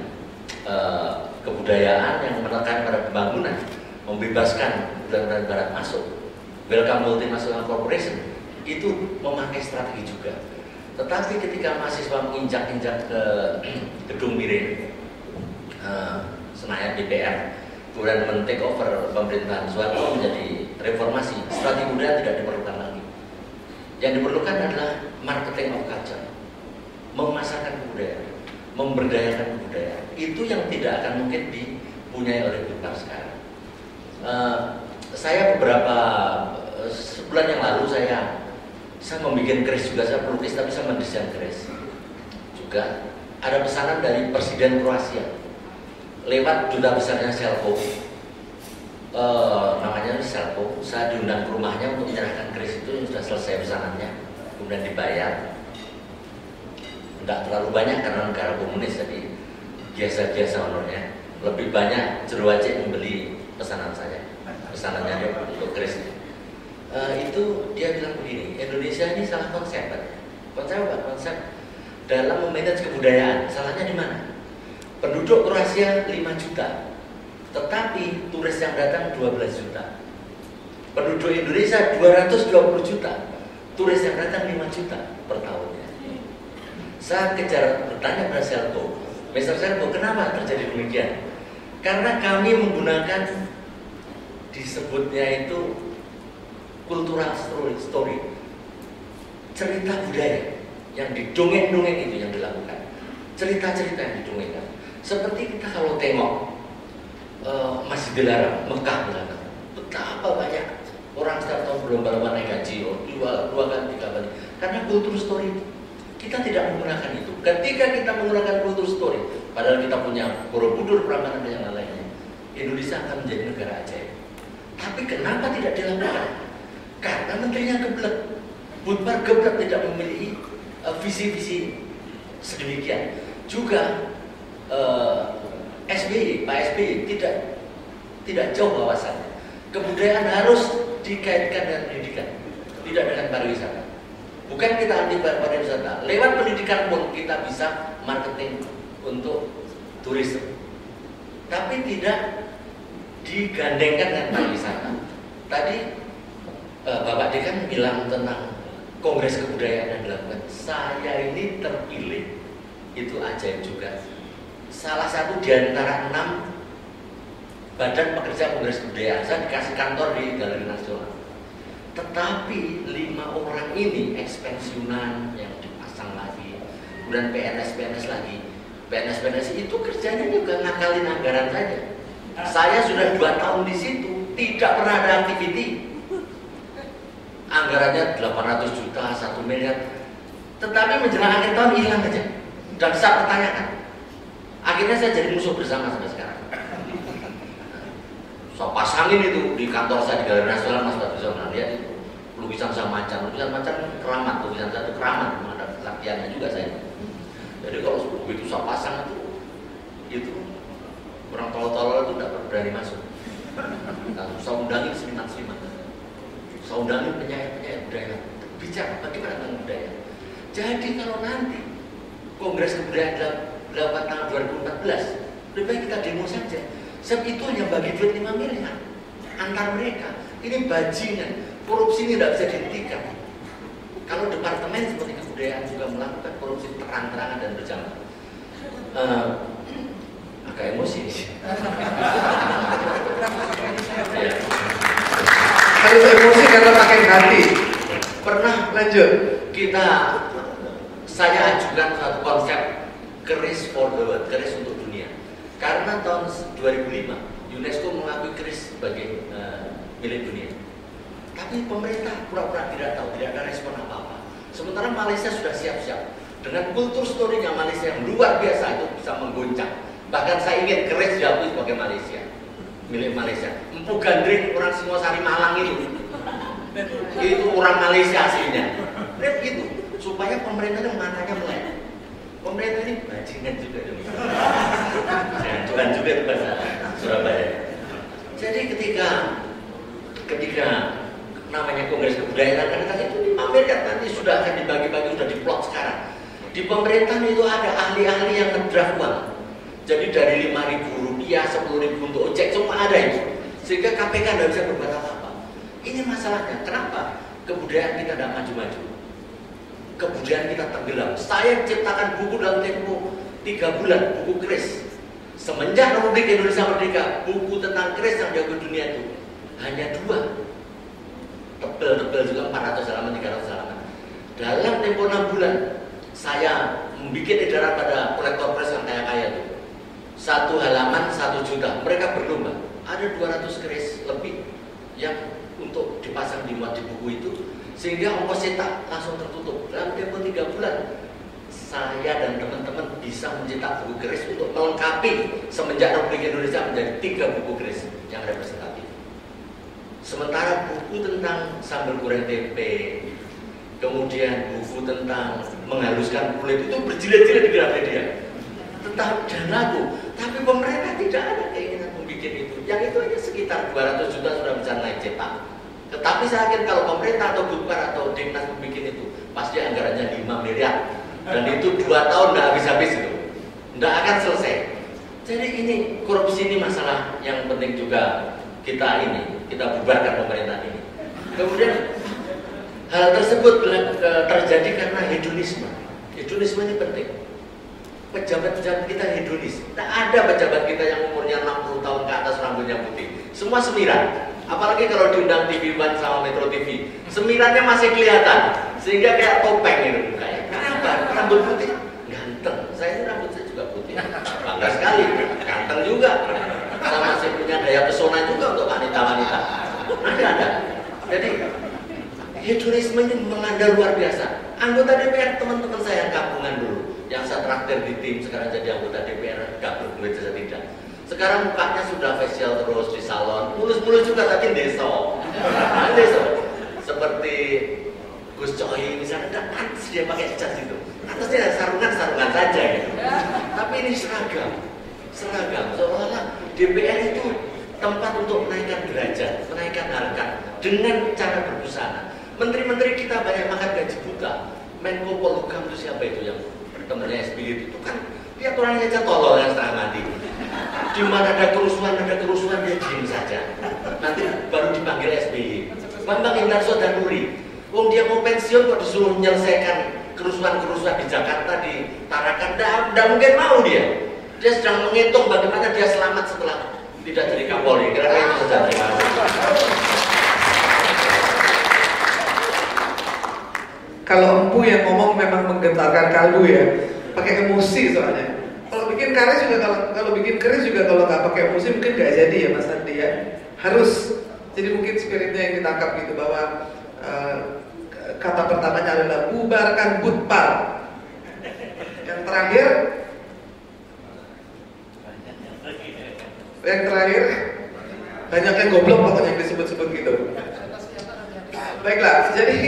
kebudayaan yang menekan pada pembangunan, membebaskan budaya barat masuk, welcome multinational corporation, itu memakai strategi juga. Tetapi ketika mahasiswa menginjak-injak ke gedung Mirin, Senayan DPR, kemudian men-take over pemerintahan Soeharto menjadi reformasi, strategi budaya tidak diperlukan lagi. Yang diperlukan adalah marketing of culture, memasarkan kebudayaan, memberdayakan kebudayaan. Itu yang tidak akan mungkin dipunyai oleh Bipar sekarang. Saya beberapa sebulan yang lalu saya membuat keris juga, saya pelukis tapi saya mendesain keris juga. Ada pesanan dari Presiden Kroasia lewat duta besarnya Selko, namanya Selko. Saya diundang ke rumahnya untuk menyerahkan keris itu yang sudah selesai pesanannya, kemudian dibayar. Tidak terlalu banyak karena negara komunis, jadi biasa-biasa honornya. Lebih banyak Jero Wacik membeli pesanan saya, pesanannya dia untuk keris. Itu dia bilang begini, Indonesia ini salah konsep. Konsep apa? Konsep dalam memanage kebudayaan. Salahnya di mana? Penduduk Kroasia 5 juta, tetapi turis yang datang 12 juta. Penduduk Indonesia 220 juta, turis yang datang 5 juta per tahunnya. Saya kejar bertanya pada Selko, Mr. Selko, kenapa terjadi demikian? Karena kami menggunakan disebutnya itu cultural story, cerita budaya yang didongeng-dongeng itu yang dilakukan, cerita-cerita yang didongengkan. Seperti kita kalau tengok Masjid Dilarang, Mekah belakang, betapa banyak orang setiap tahun berlomba-lomba naik haji, dua kali, 3 kali, karena kultur story kita tidak menggunakan itu. Ketika kita menggunakan kultur story, padahal kita punya Borobudur, Prambanan dan yang lainnya, Indonesia akan menjadi negara ajaib. Tapi kenapa tidak dilakukan? Karena menterinya geblek, Budpar geblek, tidak memiliki visi-visi sedemikian. Juga SBY, Pak SBY tidak jauh wawasannya. Kebudayaan harus dikaitkan dengan pendidikan, tidak dengan pariwisata. Bukan kita anti pariwisata, lewat pendidikan pun kita bisa marketing untuk turisme, tapi tidak digandengkan dengan pariwisata. Tadi Bapak Dekan bilang tentang kongres kebudayaan yang dilakukan. Saya ini terpilih, itu ajaib juga. Salah satu di antara 6 badan pekerja kongres kebudayaan. Saya dikasih kantor di Galeri Nasional. Tetapi 5 orang ini ekspensiunan yang dipasang lagi, kemudian PNS lagi. PNS itu kerjanya juga ngakalin anggaran saja. Saya sudah 2 tahun di situ, tidak pernah ada aktiviti. Anggarannya 800 juta, 1 miliar. Tetapi menjelang akhir tahun hilang aja. Dan saya pertanyakan. Akhirnya saya jadi musuh bersama sampai sekarang. Saya pasangin itu di kantor saya di Galeri Nasional, Mas Pak bisa lihat itu. Lukisan saya Macan keramat, lukisan saya itu keramat, ada latihannya juga saya. Jadi kalau begitu saya pasang itu orang tolol-tolol itu tidak berani masuk. Nah, saya undangin seniman-seniman, saya undangin penyair-penyair budaya, bicara bagaimana tentang budaya. Jadi kalau nanti Kongres Kebudayaan dilakukan tahun 2014, lebih baik kita demo saja. Sebab itu hanya bagi duit 5 miliar antar mereka. Ini bajingan, korupsi ini tidak bisa dihentikan. Kalau departemen seperti kebudayaan juga melakukan korupsi terang-terangan dan berjamaah. Agak emosi sih. Ya. Harus emosi karena pakai hati. Pernah lanjut. Saya ajukan suatu konsep keris for the world, keris untuk dunia. Karena tahun 2005 UNESCO mengakui keris sebagai milik dunia. Tapi pemerintah pura-pura tidak tahu, tidak ada respon apa-apa. Sementara Malaysia sudah siap-siap. Dengan kultur story-nya Malaysia yang luar biasa itu bisa menggoncang. Bahkan saya ingin keris diakui sebagai Malaysia, milik Malaysia. Empu Gandring orang Singosari Malang itu orang Malaysia aslinya. Itu supaya pemerintahnya matanya melek. Pemerintah ini bajingan juga dong. Jangan juga itu bahasa Surabaya. Jadi ketika namanya Kongres Kebudayaan akan itu dipamerkan, nanti sudah akan dibagi-bagi, sudah diplot sekarang. Di pemerintahan itu ada ahli-ahli yang ngedraft uang. Jadi dari Rp5.000, Rp10.000 untuk ojek semua ada itu. Sehingga KPK tidak bisa berbuat apa-apa. Ini masalahnya. Kenapa? Kebudayaan kita tidak maju-maju. Kebudayaan kita tenggelam. Saya ciptakan buku dalam tempo 3 bulan, buku keris. Semenjak Republik Indonesia Merdeka, buku tentang keris yang jago dunia itu hanya 2. Tebel-tebel juga 400 halaman, 300 halaman. Dalam tempo 6 bulan, saya membuat edaran pada kolektor keris yang kaya-kaya itu. 1 halaman 1 juta. Mereka berlomba. Ada 200 keris lebih yang untuk dipasang di muat di buku itu, sehingga ongkos cetak langsung tertutup. Dalam tempo 3 bulan, saya dan teman-teman bisa mencetak buku keris untuk melengkapi semenjak Republik Indonesia menjadi 3 buku keris yang representatif. Sementara buku tentang sambal goreng tempe, kemudian buku tentang menghaluskan kulit itu berjilid-jilid di Gramedia tentang danaku, tapi pemerintah tidak ada keinginan membuat itu. Yang itu hanya sekitar 200 juta sudah bisa naik cetak. Tetapi saya yakin kalau pemerintah atau Budpar atau Dinas membuat itu, pasti anggarannya 5 miliar. Dan itu 2 tahun tidak habis-habis itu, tidak akan selesai. Jadi ini korupsi ini masalah yang penting juga kita bubarkan pemerintah ini. Kemudian hal tersebut terjadi karena hedonisme. Hedonisme ini penting. Pejabat-pejabat kita hedonis. Tidak ada pejabat kita yang umurnya 60 tahun ke atas rambutnya putih. Semua semiran. Apalagi kalau diundang TV One sama Metro TV, semirannya masih kelihatan, sehingga kayak topeng itu mukanya. Kenapa? Rambut putih ganteng. Saya ini rambut saya juga putih. Bangga sekali, ganteng juga. Kita masih punya daya pesona juga untuk wanita-wanita. Ada. Jadi hedonisme ini melanda luar biasa. Anggota DPR teman-teman saya yang kampungan dulu, yang saya traktir di tim sekarang jadi anggota DPR, gak berduit saja tidak. Sekarang mukanya sudah facial terus di salon, mulus-mulus juga tapi deso. Seperti Gus Coy misalnya, tidak pantas dia pakai jas itu. Atasnya sarungan saja gitu. Tapi ini seragam. Seolah-olah DPR itu tempat untuk menaikkan derajat, menaikkan harkat dengan cara berbusana. Menteri-menteri kita banyak makan gaji buta. Menko Polhukam itu siapa itu yang temannya SBY itu kan dia orangnya aja tolol yang setengah mati. Di mana ada kerusuhan dia diam saja. Nanti baru dipanggil SBY. Bambang Indarso dan Nuri. Wong dia mau pensiun kok disuruh menyelesaikan kerusuhan di Jakarta, di Tarakan. Tidak mungkin mau dia. Dia sedang menghitung bagaimana dia selamat setelah tidak jadi Kapolri. Kira-kira itu saja. Terima kasih. Kalau empu yang ngomong memang menggetarkan kaldu ya, pakai emosi soalnya. Kalau bikin keris juga kalau nggak pakai emosi mungkin nggak jadi ya Mas Andi ya. Harus, jadi mungkin spiritnya yang ditangkap gitu bahwa kata pertamanya adalah bubarkan Budpar. Yang terakhir banyak yang goblok pokoknya yang disebut-sebut gitu. Baiklah, jadi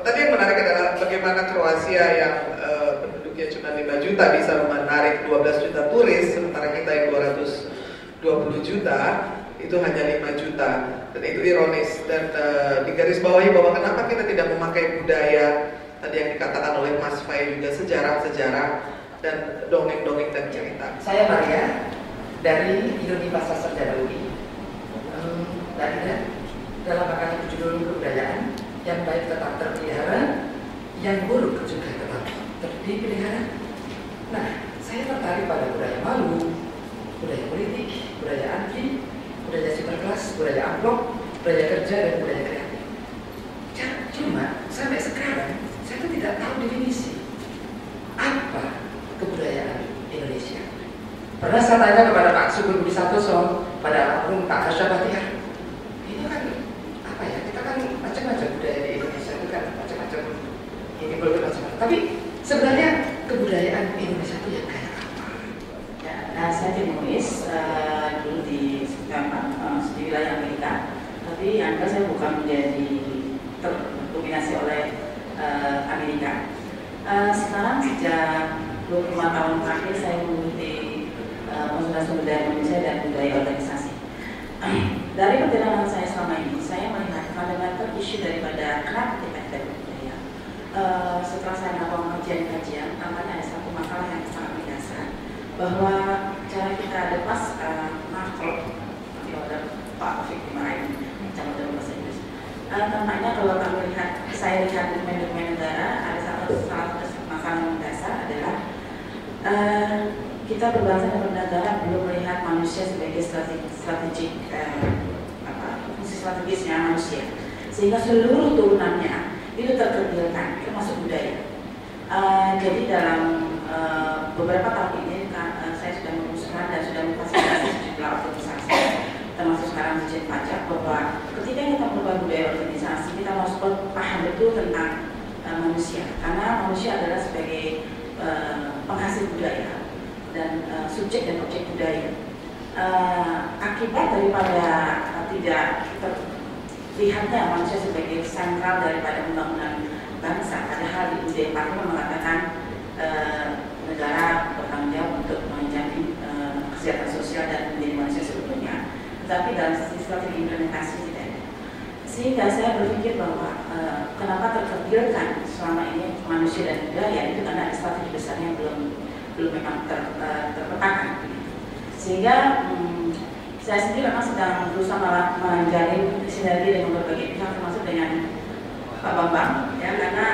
tadi yang menarik adalah bagaimana Kroasia yang penduduknya cuma 5 juta bisa menarik 12 juta turis, sementara kita yang 220 juta itu hanya 5 juta, dan itu ironis. Dan digarisbawahi bahwa kenapa kita tidak memakai budaya tadi yang dikatakan oleh Mas Fai juga, sejarah-sejarah dan dongeng-dongeng dan cerita. Saya Maria dari Universitas Sarjana UI. Dalam makanan berjudul kebudayaan yang baik tetap terpelihara, yang buruk juga tetap dipelihara. Nah, saya tertarik pada budaya malu, budaya politik, budaya anti, budaya superkelas, budaya amplop, budaya kerja, dan budaya kreatif. Cuma sampai sekarang saya tuh tidak tahu definisi apa kebudayaan Indonesia. Pernah saya tanya kepada Pak Sugeng Budi Santoso, pada almarhum Pak Harsha Fatihar, itu kan apa ya, kita kan macam-macam budaya di Indonesia itu kan macam-macam, ini macam-macam. Tapi sebenarnya kebudayaan Indonesia itu yang kayak apa? Ya, saya menulis dulu di wilayah Amerika, tapi Anda saya bukan menjadi terdominasi oleh Amerika. Sekarang sejak 25 tahun terakhir saya mengikuti konsultasi budaya Indonesia dan budaya organisasi. Dari perjalanan saya selama ini, saya melihat fundamental issue daripada kenapa kita tidak berbudaya. Setelah saya melakukan kajian-kajian, tampaknya ada satu masalah yang sangat mendasar, bahwa cara kita lepas makro, Pak Taufik dimarahin, jangan dalam bahasa Inggris. Tampaknya kalau saya lihat dokumen-dokumen negara, ada salah satu masalah yang mendasar adalah kita berbangsa dan bernegara belum melihat manusia sebagai fungsi strategisnya manusia, sehingga seluruh turunannya itu terkerdilkan, termasuk budaya. Jadi dalam beberapa tahun ini saya sudah merumuskan dan sudah memfasilitasi sejumlah organisasi, termasuk sekarang Dijen Pajak, bahwa ketika kita merubah budaya organisasi, kita harus paham betul tentang manusia, karena manusia adalah sebagai penghasil budaya dan subjek dan objek budaya. Akibat daripada tidak terlihatnya manusia sebagai sentral daripada pembangunan bangsa, padahal di UUD 45 mengatakan negara bertanggung jawab untuk menjamin kesejahteraan sosial dan menjadi manusia seutuhnya, tetapi dalam sisi strategi implementasi tidak ada. Sehingga saya berpikir bahwa kenapa terkerdilkan selama ini manusia dan budaya itu karena ada strategi besarnya belum memang terpetakan. Sehingga saya sendiri memang sedang berusaha menjalin sinergi dengan berbagai pihak, termasuk dengan Pak Bambang, ya, karena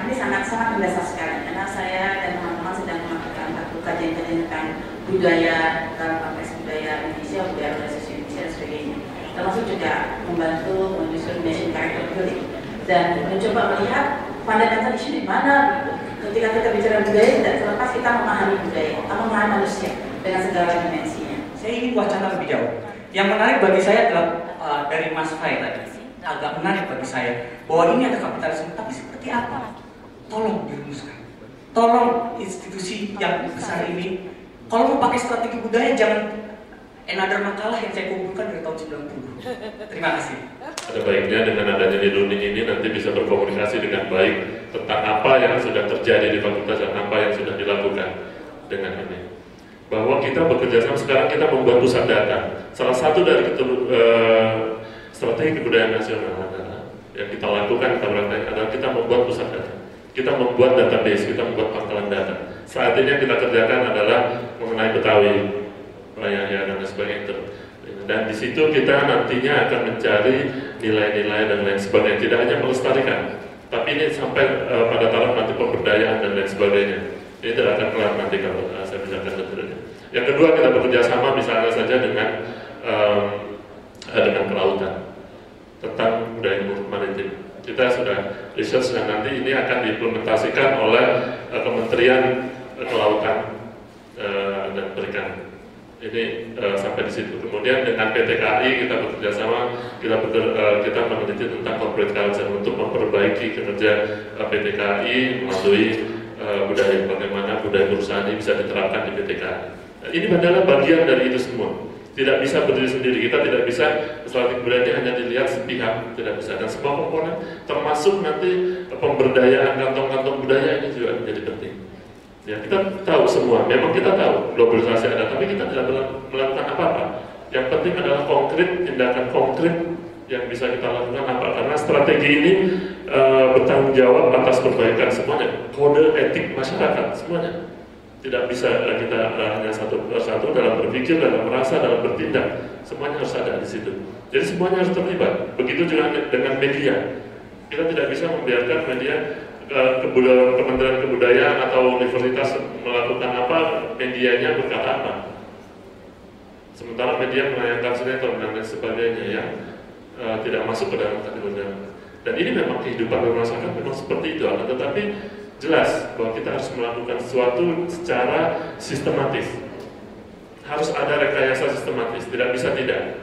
ini sangat mendasar sekali. Karena saya dan teman-teman sedang melakukan kajian-kajian tentang budaya dalam konteks budaya Indonesia, budaya organisasi Indonesia dan sebagainya. Termasuk juga membantu menyusun nation character building dan mencoba melihat fundamental issue di mana. Ketika kita bicara budaya, tidak terlepas kita memahami budaya, atau memahami manusia dengan segala dimensinya. Saya ingin wacana lebih jauh. Yang menarik bagi saya adalah dari Mas Fai tadi, agak menarik bagi saya bahwa ini ada kapitalisme, tapi seperti apa? Tolong dirumuskan. Tolong institusi yang besar ini, kalau mau pakai strategi budaya, jangan another makalah yang saya kumpulkan dari tahun 90. Terima kasih. Ada baiknya dengan adanya learning ini nanti bisa berkomunikasi dengan baik tentang apa yang sudah terjadi di fakultas dan apa yang sudah dilakukan dengan ini. Bahwa kita bekerja sama, sekarang kita membuat pusat data. Salah satu dari strategi kebudayaan nasional adalah yang kita lakukan adalah kita membuat pusat data. Kita membuat database, kita membuat pangkalan data. Saat ini yang kita kerjakan adalah mengenai Betawi, Raya dan sebagainya. Dan di situ kita nantinya akan mencari nilai-nilai dan lain sebagainya. Tidak hanya melestarikan, tapi ini sampai pada taraf nanti pemberdayaan dan lain sebagainya. Ini tidak akan kelar nanti kalau saya bicarakan detailnya. Yang kedua, kita bekerja sama misalnya saja dengan kelautan tentang budaya maritim. Kita sudah research dan nanti ini akan diimplementasikan oleh Kementerian Kelautan dan Perikanan. Ini sampai di situ. Kemudian dengan PT KAI kita bekerja sama, kita meneliti tentang corporate culture untuk memperbaiki kinerja PT KAI melalui budaya, bagaimana budaya perusahaan ini bisa diterapkan di PT KAI. Ini adalah bagian dari itu semua. Tidak bisa berdiri sendiri. Kita tidak bisa strategi budaya hanya dilihat sepihak, tidak bisa. Dan semua komponen, termasuk nanti pemberdayaan kantong-kantong budaya ini juga menjadi penting. Ya, kita tahu semua, memang kita tahu globalisasi ada, tapi kita tidak melakukan apa-apa. Yang penting adalah konkret, tindakan konkret yang bisa kita lakukan apa. Karena strategi ini bertanggung jawab atas perbaikan semuanya, kode etik masyarakat semuanya. Tidak bisa kita hanya satu persatu dalam berpikir, dalam merasa, dalam bertindak. Semuanya harus ada di situ. Jadi semuanya harus terlibat. Begitu juga dengan media. Kita tidak bisa membiarkan media Kementerian Kebudayaan atau universitas melakukan apa, medianya berkata apa. Sementara media menayangkan sinetron dan lain sebagainya yang tidak masuk ke dalam kategori. Dan ini memang kehidupan bermasyarakat memang seperti itu. Tetapi jelas bahwa kita harus melakukan sesuatu secara sistematis. Harus ada rekayasa sistematis, tidak bisa tidak.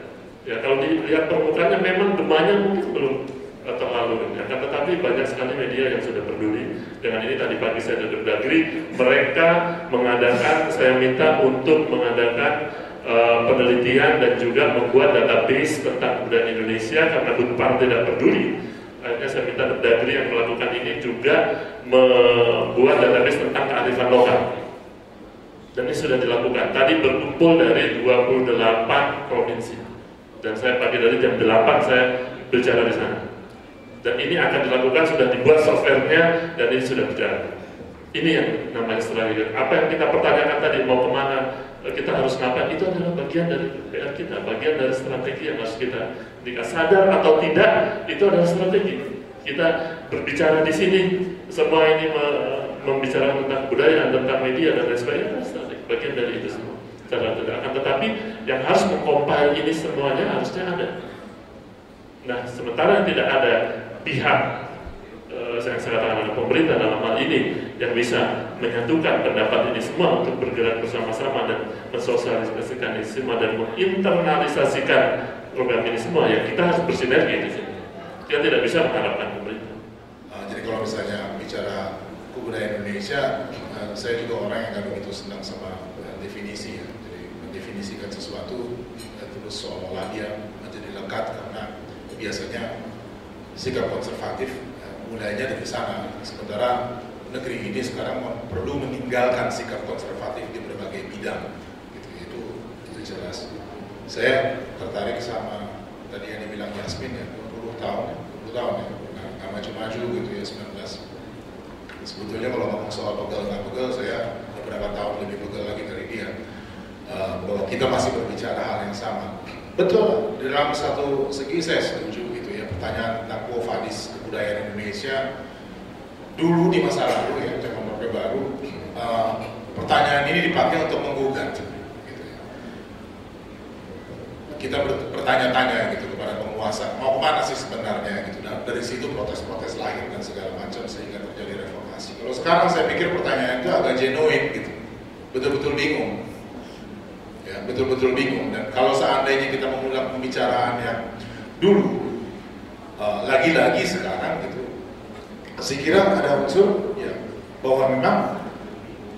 Ya, kalau dilihat permukaannya memang demanya mungkin belum terlalu, akan tetapi banyak sekali media yang sudah peduli. Dengan ini tadi pagi saya dari Dagri, mereka mengadakan, saya minta untuk mengadakan penelitian dan juga membuat database tentang budaya Indonesia, karena Unpar tidak peduli Akhirnya saya minta Dagri yang melakukan ini juga membuat database tentang kearifan lokal. Dan ini sudah dilakukan. Tadi berkumpul dari 28 provinsi. Dan saya pagi dari jam 8 saya bicara di sana. Dan ini akan dilakukan, sudah dibuat softwarenya, dan ini sudah berjalan. Ini yang namanya strategi. Apa yang kita pertanyakan tadi, mau kemana, kita harus ngapain, itu adalah bagian dari PR kita, bagian dari strategi yang harus kita sadar atau tidak, itu adalah strategi. Kita berbicara di sini, semua ini membicarakan tentang budaya, tentang media, dan lain sebagainya, adalah strategi, bagian dari itu semua. Akan tetapi yang harus mengcompile ini semuanya harusnya ada. Nah, sementara tidak ada pihak, saya katakan ada pemerintah dalam hal ini yang bisa menyatukan pendapat ini semua untuk bergerak bersama-sama dan mensosialisasikan ini semua dan menginternalisasikan program ini semua, ya kita harus bersinergi di sini. Kita tidak bisa mengharapkan pemerintah. Jadi kalau misalnya bicara kebudayaan Indonesia, saya juga orang yang nggak begitu senang sama definisi ya. Jadi mendefinisikan sesuatu terus seolah-olah dia menjadi lekat, karena biasanya sikap konservatif mulainya dari sana. Sementara negeri ini sekarang perlu meninggalkan sikap konservatif di berbagai bidang. Itu jelas. Saya tertarik sama tadi yang dibilang Yasmin ya, 20 tahun ya, nggak maju-maju gitu ya, 19. Sebetulnya kalau ngomong soal pegel nggak pegel, saya beberapa tahun lebih pegel lagi dari dia. Bahwa kita masih berbicara hal yang sama. Betul, dalam satu segi saya setuju gitu ya, pertanyaan tentang Quo Vadis kebudayaan Indonesia dulu di masa lalu ya, zaman Orde Baru, pertanyaan ini dipakai untuk menggugat gitu ya. Kita bertanya-tanya gitu kepada penguasa, mau kemana sih sebenarnya gitu, dan dari situ protes-protes lahir dan segala macam sehingga terjadi reformasi. Kalau sekarang saya pikir pertanyaan itu agak genuine gitu, betul-betul bingung. Ya, betul-betul bingung. Dan kalau seandainya kita mengulang pembicaraan yang dulu, lagi-lagi sekarang gitu, saya kira ada unsur ya, bahwa memang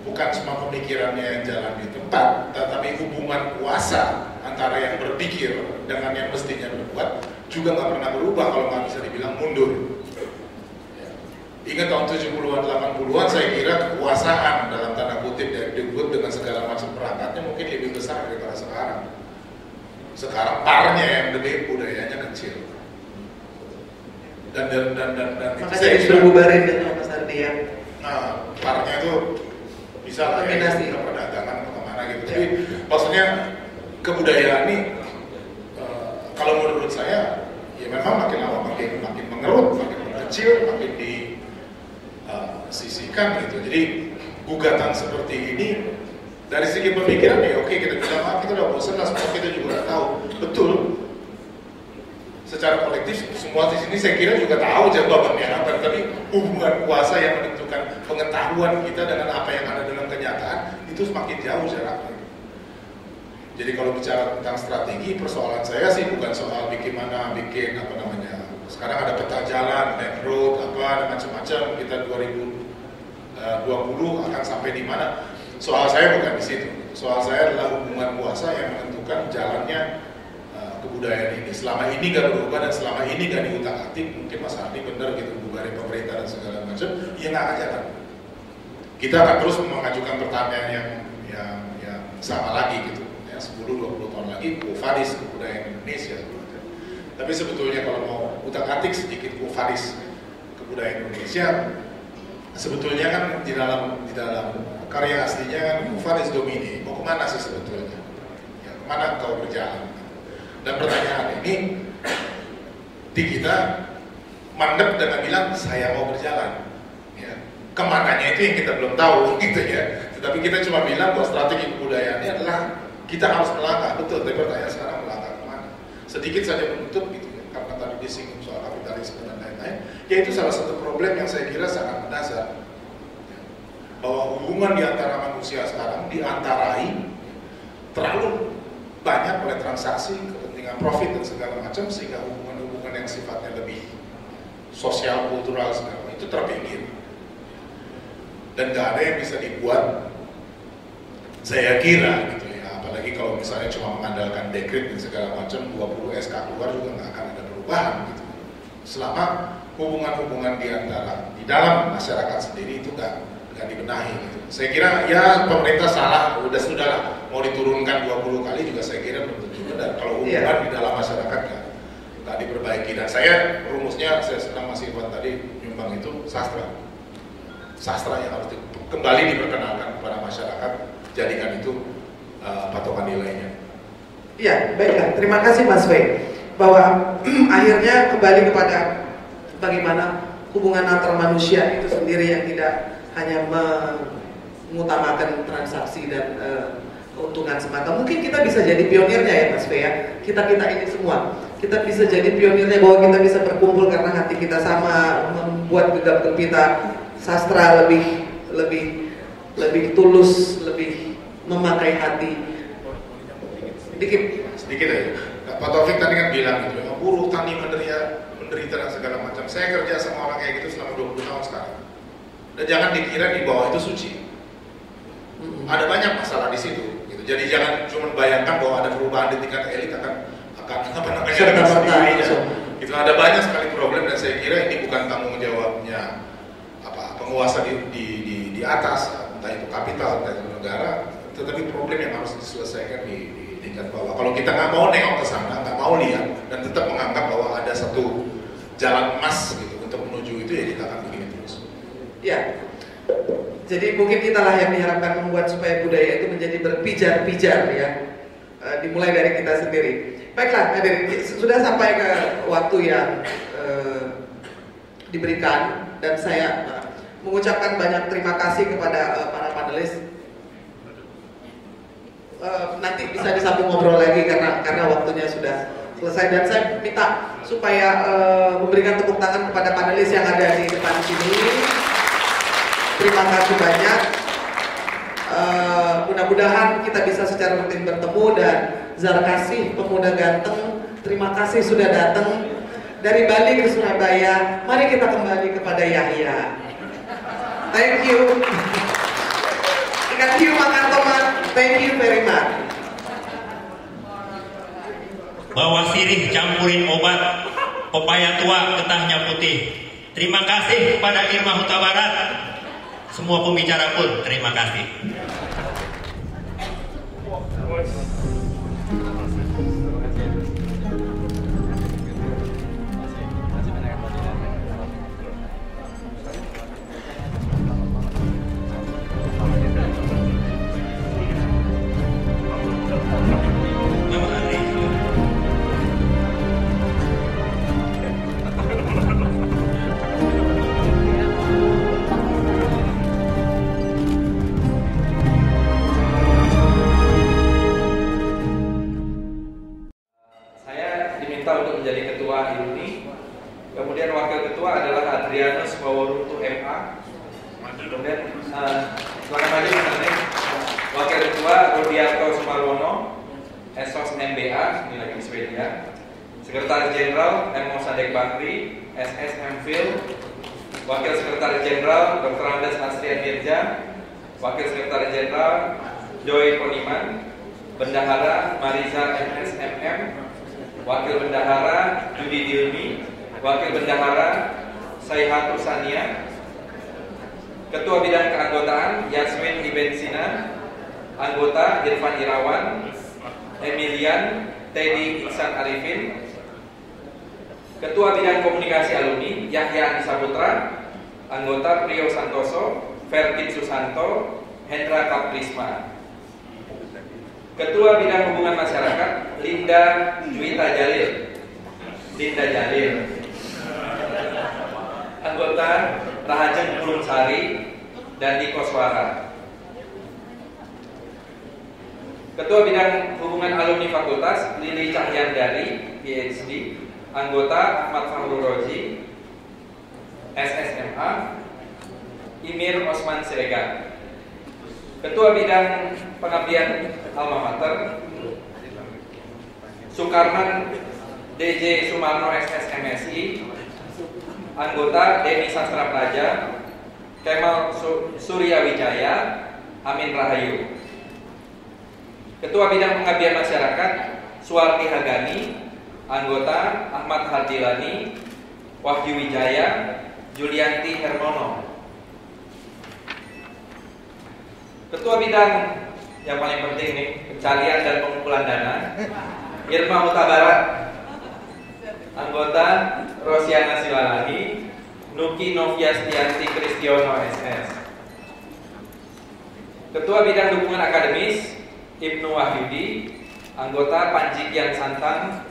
bukan cuma pemikirannya yang jalan di tempat, tetapi hubungan kuasa antara yang berpikir dengan yang mestinya berbuat juga nggak pernah berubah, kalau nggak bisa dibilang mundur. Ya. Ingat tahun 70-an, 80-an, saya kira kekuasaan dalam tanda kutip dari Debut dengan segala macam perangkatnya mungkin lebih besar daripada sekarang. Sekarang parnya yang gede, budayanya kecil. Dan makanya dibubarin dengan Mas Ardi ya. Nah, parnya itu bisa lah ya, ke perdagangan kemana gitu. Jadi maksudnya kebudayaan ini kalau menurut saya ya memang makin lama makin mengerut, makin kecil, makin disisihkan gitu. Jadi gugatan seperti ini dari segi pemikiran ya oke, kita bilang kita udah bosan lah, semua kita juga udah tahu. Betul. Secara kolektif semua di sini saya kira juga tahu jawabannya apa, tapi hubungan kuasa yang menentukan pengetahuan kita dengan apa yang ada dalam kenyataan itu semakin jauh jaraknya. Jadi kalau bicara tentang strategi, persoalan saya sih bukan soal bikin apa namanya. Sekarang ada peta jalan, map road, apa macam-macam. Kita 2020 akan sampai di mana? Soal saya bukan di situ. Soal saya adalah hubungan kuasa yang menentukan jalannya kebudayaan ini. Selama ini gak berubah dan selama ini gak diutak-atik, mungkin Mas Ardi benar gitu, bubarin pemerintah dan segala macam, ya nggak akan jalan. Kita akan terus mengajukan pertanyaan yang sama lagi gitu, ya 10-20 tahun lagi, Quo Vadis kebudayaan Indonesia. Tapi sebetulnya kalau mau utak-atik sedikit Quo Vadis kebudayaan Indonesia, sebetulnya kan di dalam karya aslinya kan Quo Vadis Domini, mau kemana sih sebetulnya? Ya, kemana kau berjalan? Dan pertanyaan ini di kita mandek dengan bilang saya mau berjalan, ya. Kemananya itu yang kita belum tahu gitu ya. Tetapi kita cuma bilang bahwa strategi kebudayaannya adalah kita harus melangkah, betul. Tapi pertanyaan sekarang melangkah kemana? Sedikit saja menutup gitu ya, karena tadi disinggung soal kapitalisme dan lain-lain. Ya itu salah satu problem yang saya kira sangat mendasar, ya. Bahwa hubungan di antara manusia sekarang diantarai terlalu banyak oleh transaksi, kepentingan profit dan segala macam, sehingga hubungan-hubungan yang sifatnya lebih sosial, kultural segala itu terpinggir. Dan gak ada yang bisa dibuat, saya kira gitu ya, apalagi kalau misalnya cuma mengandalkan dekret dan segala macam, 20 SK keluar juga gak akan ada perubahan gitu. selama hubungan-hubungan di dalam masyarakat sendiri itu nggak dibenahi gitu. Saya kira ya pemerintah salah, sudahlah mau diturunkan 20 kali juga saya kira belum tentu benar kalau hubungan di dalam masyarakat nggak diperbaiki. Dan saya rumusnya, saya sedang Mas Irwan tadi nyumbang itu sastra yang harus kembali diperkenalkan kepada masyarakat, jadikan itu patokan nilainya. Iya, baiklah. Terima kasih Mas Fei. Bahwa akhirnya kembali kepada bagaimana hubungan antar manusia itu sendiri yang tidak hanya mengutamakan transaksi dan keuntungan semata. Mungkin kita bisa jadi pionirnya ya Mas Fei ya. Kita ini semua. Kita bisa jadi pionirnya bahwa kita bisa berkumpul karena hati kita sama, membuat gegap gempita sastra lebih tulus, lebih memakai hati. Sedikit aja. Pak Taufik tadi kan bilang gitu, buruh tani menderita dan segala macam. Saya kerja sama orang kayak gitu selama 20 tahun sekarang. Dan jangan dikira di bawah itu suci. Ada banyak masalah di situ. Gitu. Jadi jangan cuma bayangkan bahwa ada perubahan di tingkat elit akan dengan sendirinya. Itu ada banyak sekali problem dan saya kira ini bukan tanggung jawabnya penguasa di atas, entah itu kapital, entah itu negara, tetapi problem yang harus diselesaikan di tingkat bawah. Kalau kita nggak mau nengok ke sana, nggak mau lihat, dan tetap menganggap bahwa ada satu jalan emas gitu untuk menuju itu, ya kita akan begini terus. Ya, jadi mungkin kitalah yang diharapkan membuat supaya budaya itu menjadi berpijar-pijar ya, dimulai dari kita sendiri. Baiklah, hadirin, sudah sampai ke waktu yang diberikan dan saya mengucapkan banyak terima kasih kepada para panelis. Nanti bisa disambung ngobrol lagi karena waktunya sudah selesai dan saya minta supaya memberikan tepuk tangan kepada panelis yang ada di depan sini. Terima kasih banyak. Mudah-mudahan kita bisa secara rutin bertemu dan Zarkasih pemuda ganteng, terima kasih sudah datang dari Bali ke Surabaya. Mari kita kembali kepada Yahya. Thank you. Thank you Makantoman. Thank you very much. Bawa sirih campurin obat, pepaya tua getahnya putih. Terima kasih kepada Irma Huta Barat. Semua pembicara pun terima kasih. Sekretaris Jenderal M. Sadek Bakri, SS MPhil, Wakil Sekretaris Jenderal Dr. Andes Asrian Mirza, Wakil Sekretaris Jenderal Joy Poniman, Bendahara Mariza MS MM, Wakil Bendahara Judi Dilmi, Wakil Bendahara Sayhatu Sania, Ketua Bidang Keanggotaan Yasmin Ibensina, Anggota Irfan Irawan, Emilian Teddy Iksan Arifin, Ketua Bidang Komunikasi Alumni Yahya Andi Saputra, Anggota Prio Santoso, Fertin Susanto, Hendra Kaprisma, Ketua Bidang Hubungan Masyarakat Linda Juwita Jalil, Anggota Rahajeng Pulung Sari dan Diko Suara, Ketua Bidang Hubungan Alumni Fakultas Lili Cahyandari, PhD, Anggota Ahmad Fahru Roji, SSMA, Imir Osman Siregar, Ketua Bidang Pengabdian Alma Mater, Sukarman DJ Sumarno SSMSI, Anggota Deni Sastra Praja, Kemal Surya Wijaya, Amin Rahayu, Ketua Bidang Pengabdian Masyarakat Suwarti Hagani, Anggota Ahmad Hardilani, Wahyu Wijaya, Julianti Hermono. Ketua bidang yang paling penting nih, pencarian dan pengumpulan dana, Irma Huta Barat. Anggota Rosiana Silalahi, Nuki Noviastianti Kristiono SS. Ketua bidang dukungan akademis, Ibnu Wahyudi. Anggota Panji Kian Santang,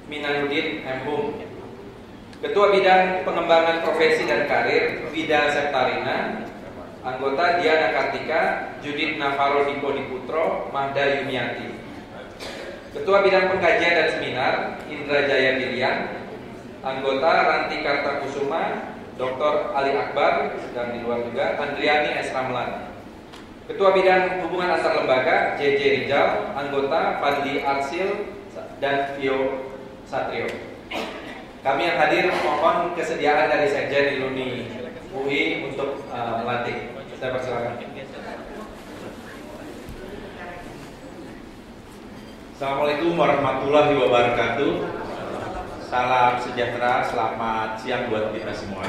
Minanuddin M. Hum. Ketua bidang pengembangan profesi dan karir, Vida Septarina. Anggota Diana Kartika, Judith Navarro Diko Diputro, Mahda Yumiati. Ketua bidang pengkajian dan seminar, Indra Jaya Pilian. Anggota Ranti Kartakusuma, Dr. Ali Akbar, dan di luar juga Andriani S. Ramlan. Ketua bidang hubungan antar lembaga, JJ Rijal. Anggota Fadli Arsil dan Vio Satrio. Kami yang hadir mohon kesediaan dari Sekjen Iluni UI untuk melantik. Saya persilakan. Assalamualaikum warahmatullahi wabarakatuh. Salam sejahtera, selamat siang buat kita semua.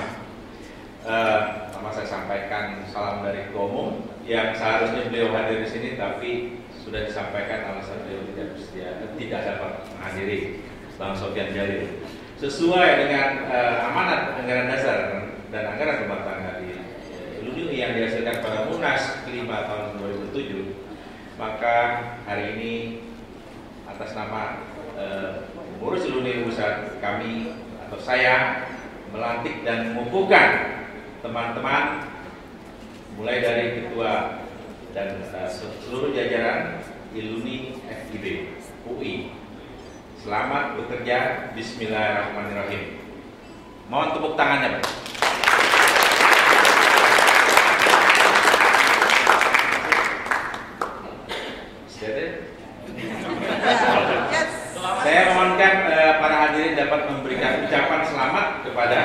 Pertama saya sampaikan salam dari Ketua Umum yang seharusnya beliau hadir di sini, tapi sudah disampaikan alasan beliau tidak dapat menghadiri, Bang Sofyan Jalil. Sesuai dengan amanat anggaran dasar dan anggaran rumah tangga di Iluni yang dihasilkan pada Munas kelima tahun 2007, maka hari ini atas nama pengurus Iluni Pusat kami atau saya melantik dan mengukuhkan teman-teman mulai dari ketua dan seluruh jajaran Iluni FIB UI. Selamat bekerja, bismillahirrahmanirrahim. Mohon tepuk tangannya, Pak. Saya mohonkan para hadirin dapat memberikan ucapan selamat kepada.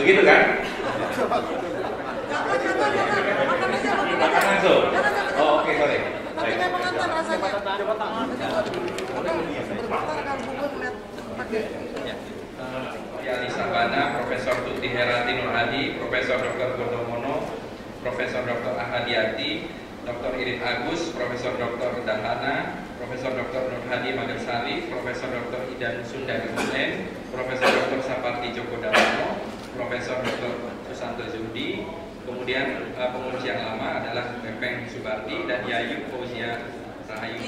Begitu kan? Makan langsung. Oh, oke, sorry. Ali Sabana, Profesor Tuti Herati Nur Hadi, Profesor Dr. Gondomono, Profesor Dr. Ahadiati, Dr. Irit Agus, Profesor Dr. Dahana, Profesor Dr. Nur Hadi Magarsari, Profesor Dr. Idan Sundari Hussein, Profesor Dr. Saparti Joko Damono, Profesor Dr. Susanto Zudi. Kemudian pengurus yang lama adalah Pepeng Subarti dan Yayu Fauzia Rahayu.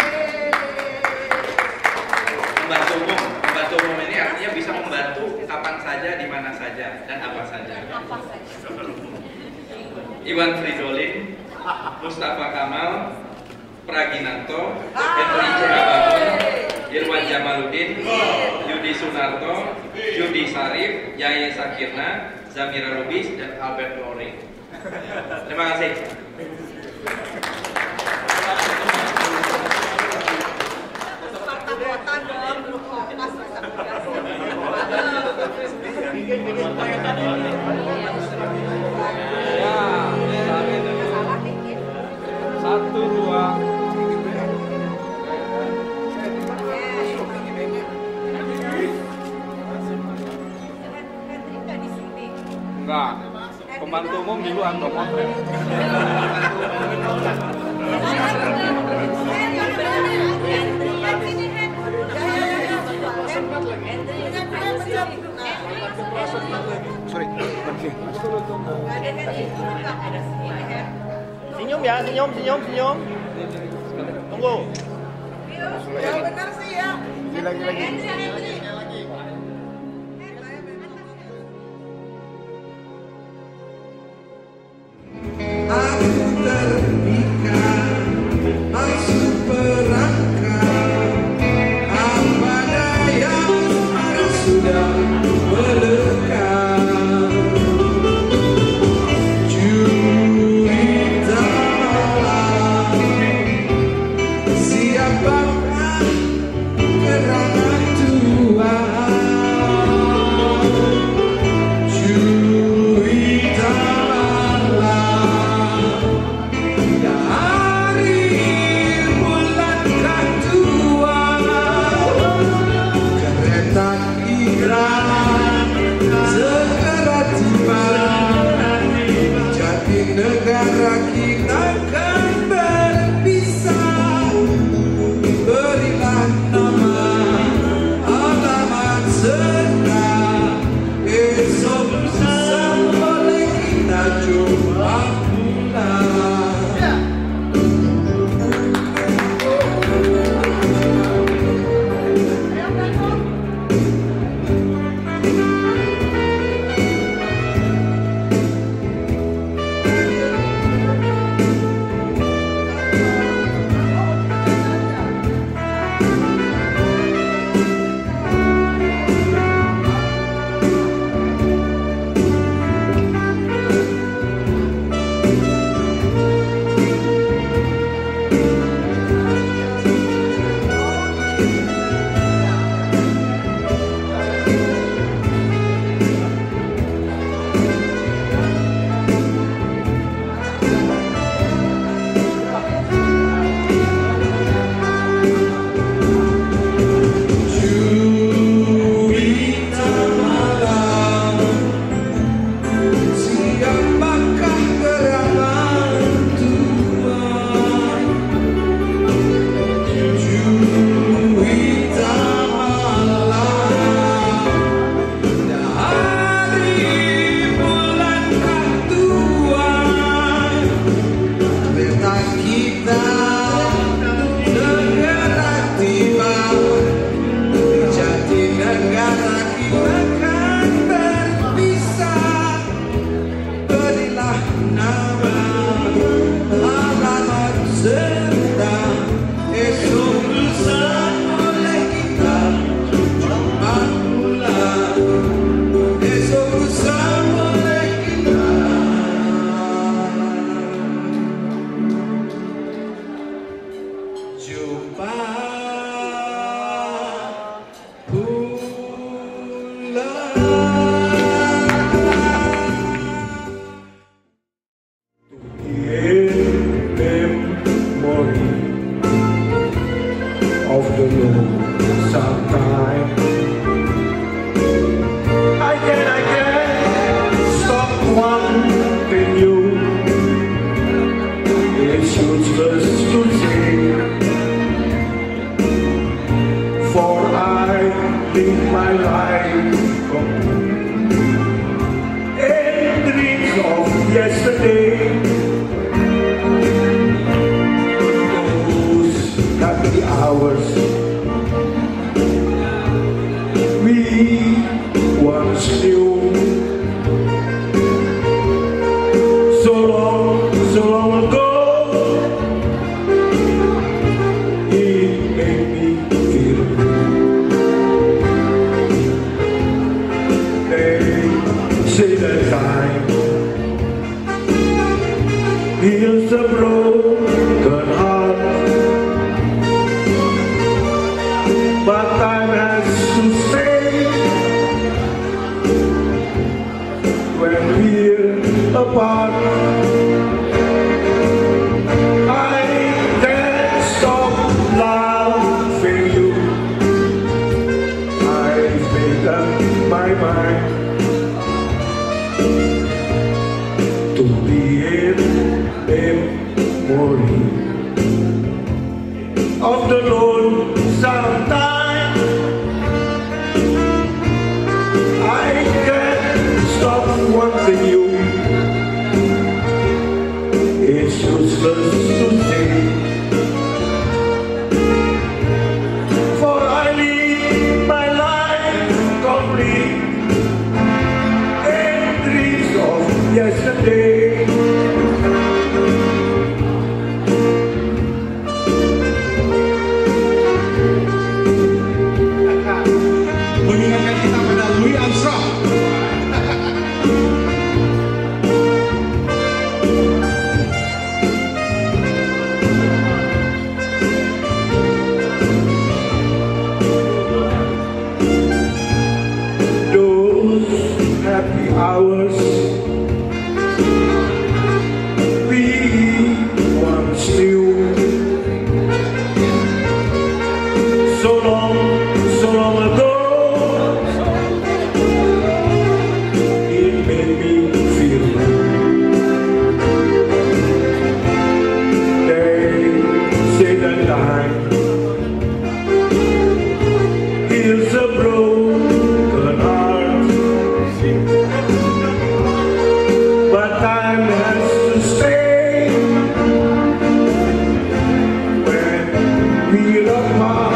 Membantu umum ini artinya bisa membantu kapan saja, di mana saja, dan apa saja. Iwan Fridolin, Mustafa Kamal, Praginanto, Henry Cihabangun, Irwan Jamaluddin, Yudi Sunarto, Judi Sarif, Yaya Sakirna, Zamira Lubis, dan Albert Loring. Terima kasih. Satu, dua. Enggak. Pembantu umum di luar motret. Senyum ya, senyum. Tunggu. Ya benar sih ya. Lagi. Aku terpikat, masuk perangkap. Apa daya, aku sudah melekat. Cerita malam, siapakah gerangan Tuhan? make my life complete. And dreams of yesterday, those happy hours we once knew. So long ago, it made me feel blue. They say that time heals a broken heart, but time has to stay when we're apart. I can't stop loving you. I've made up my mind to be in memory of the lonesome time. I can't stop wanting you. It's useless to say, for I live my life complete in dreams of yesterday. Mengingatkan kita pada Louis Armstrong. Those happy hours we once knew. So long ago, it made me feel blue. They say that time heals a broken heart, but time has to stay when we're apart.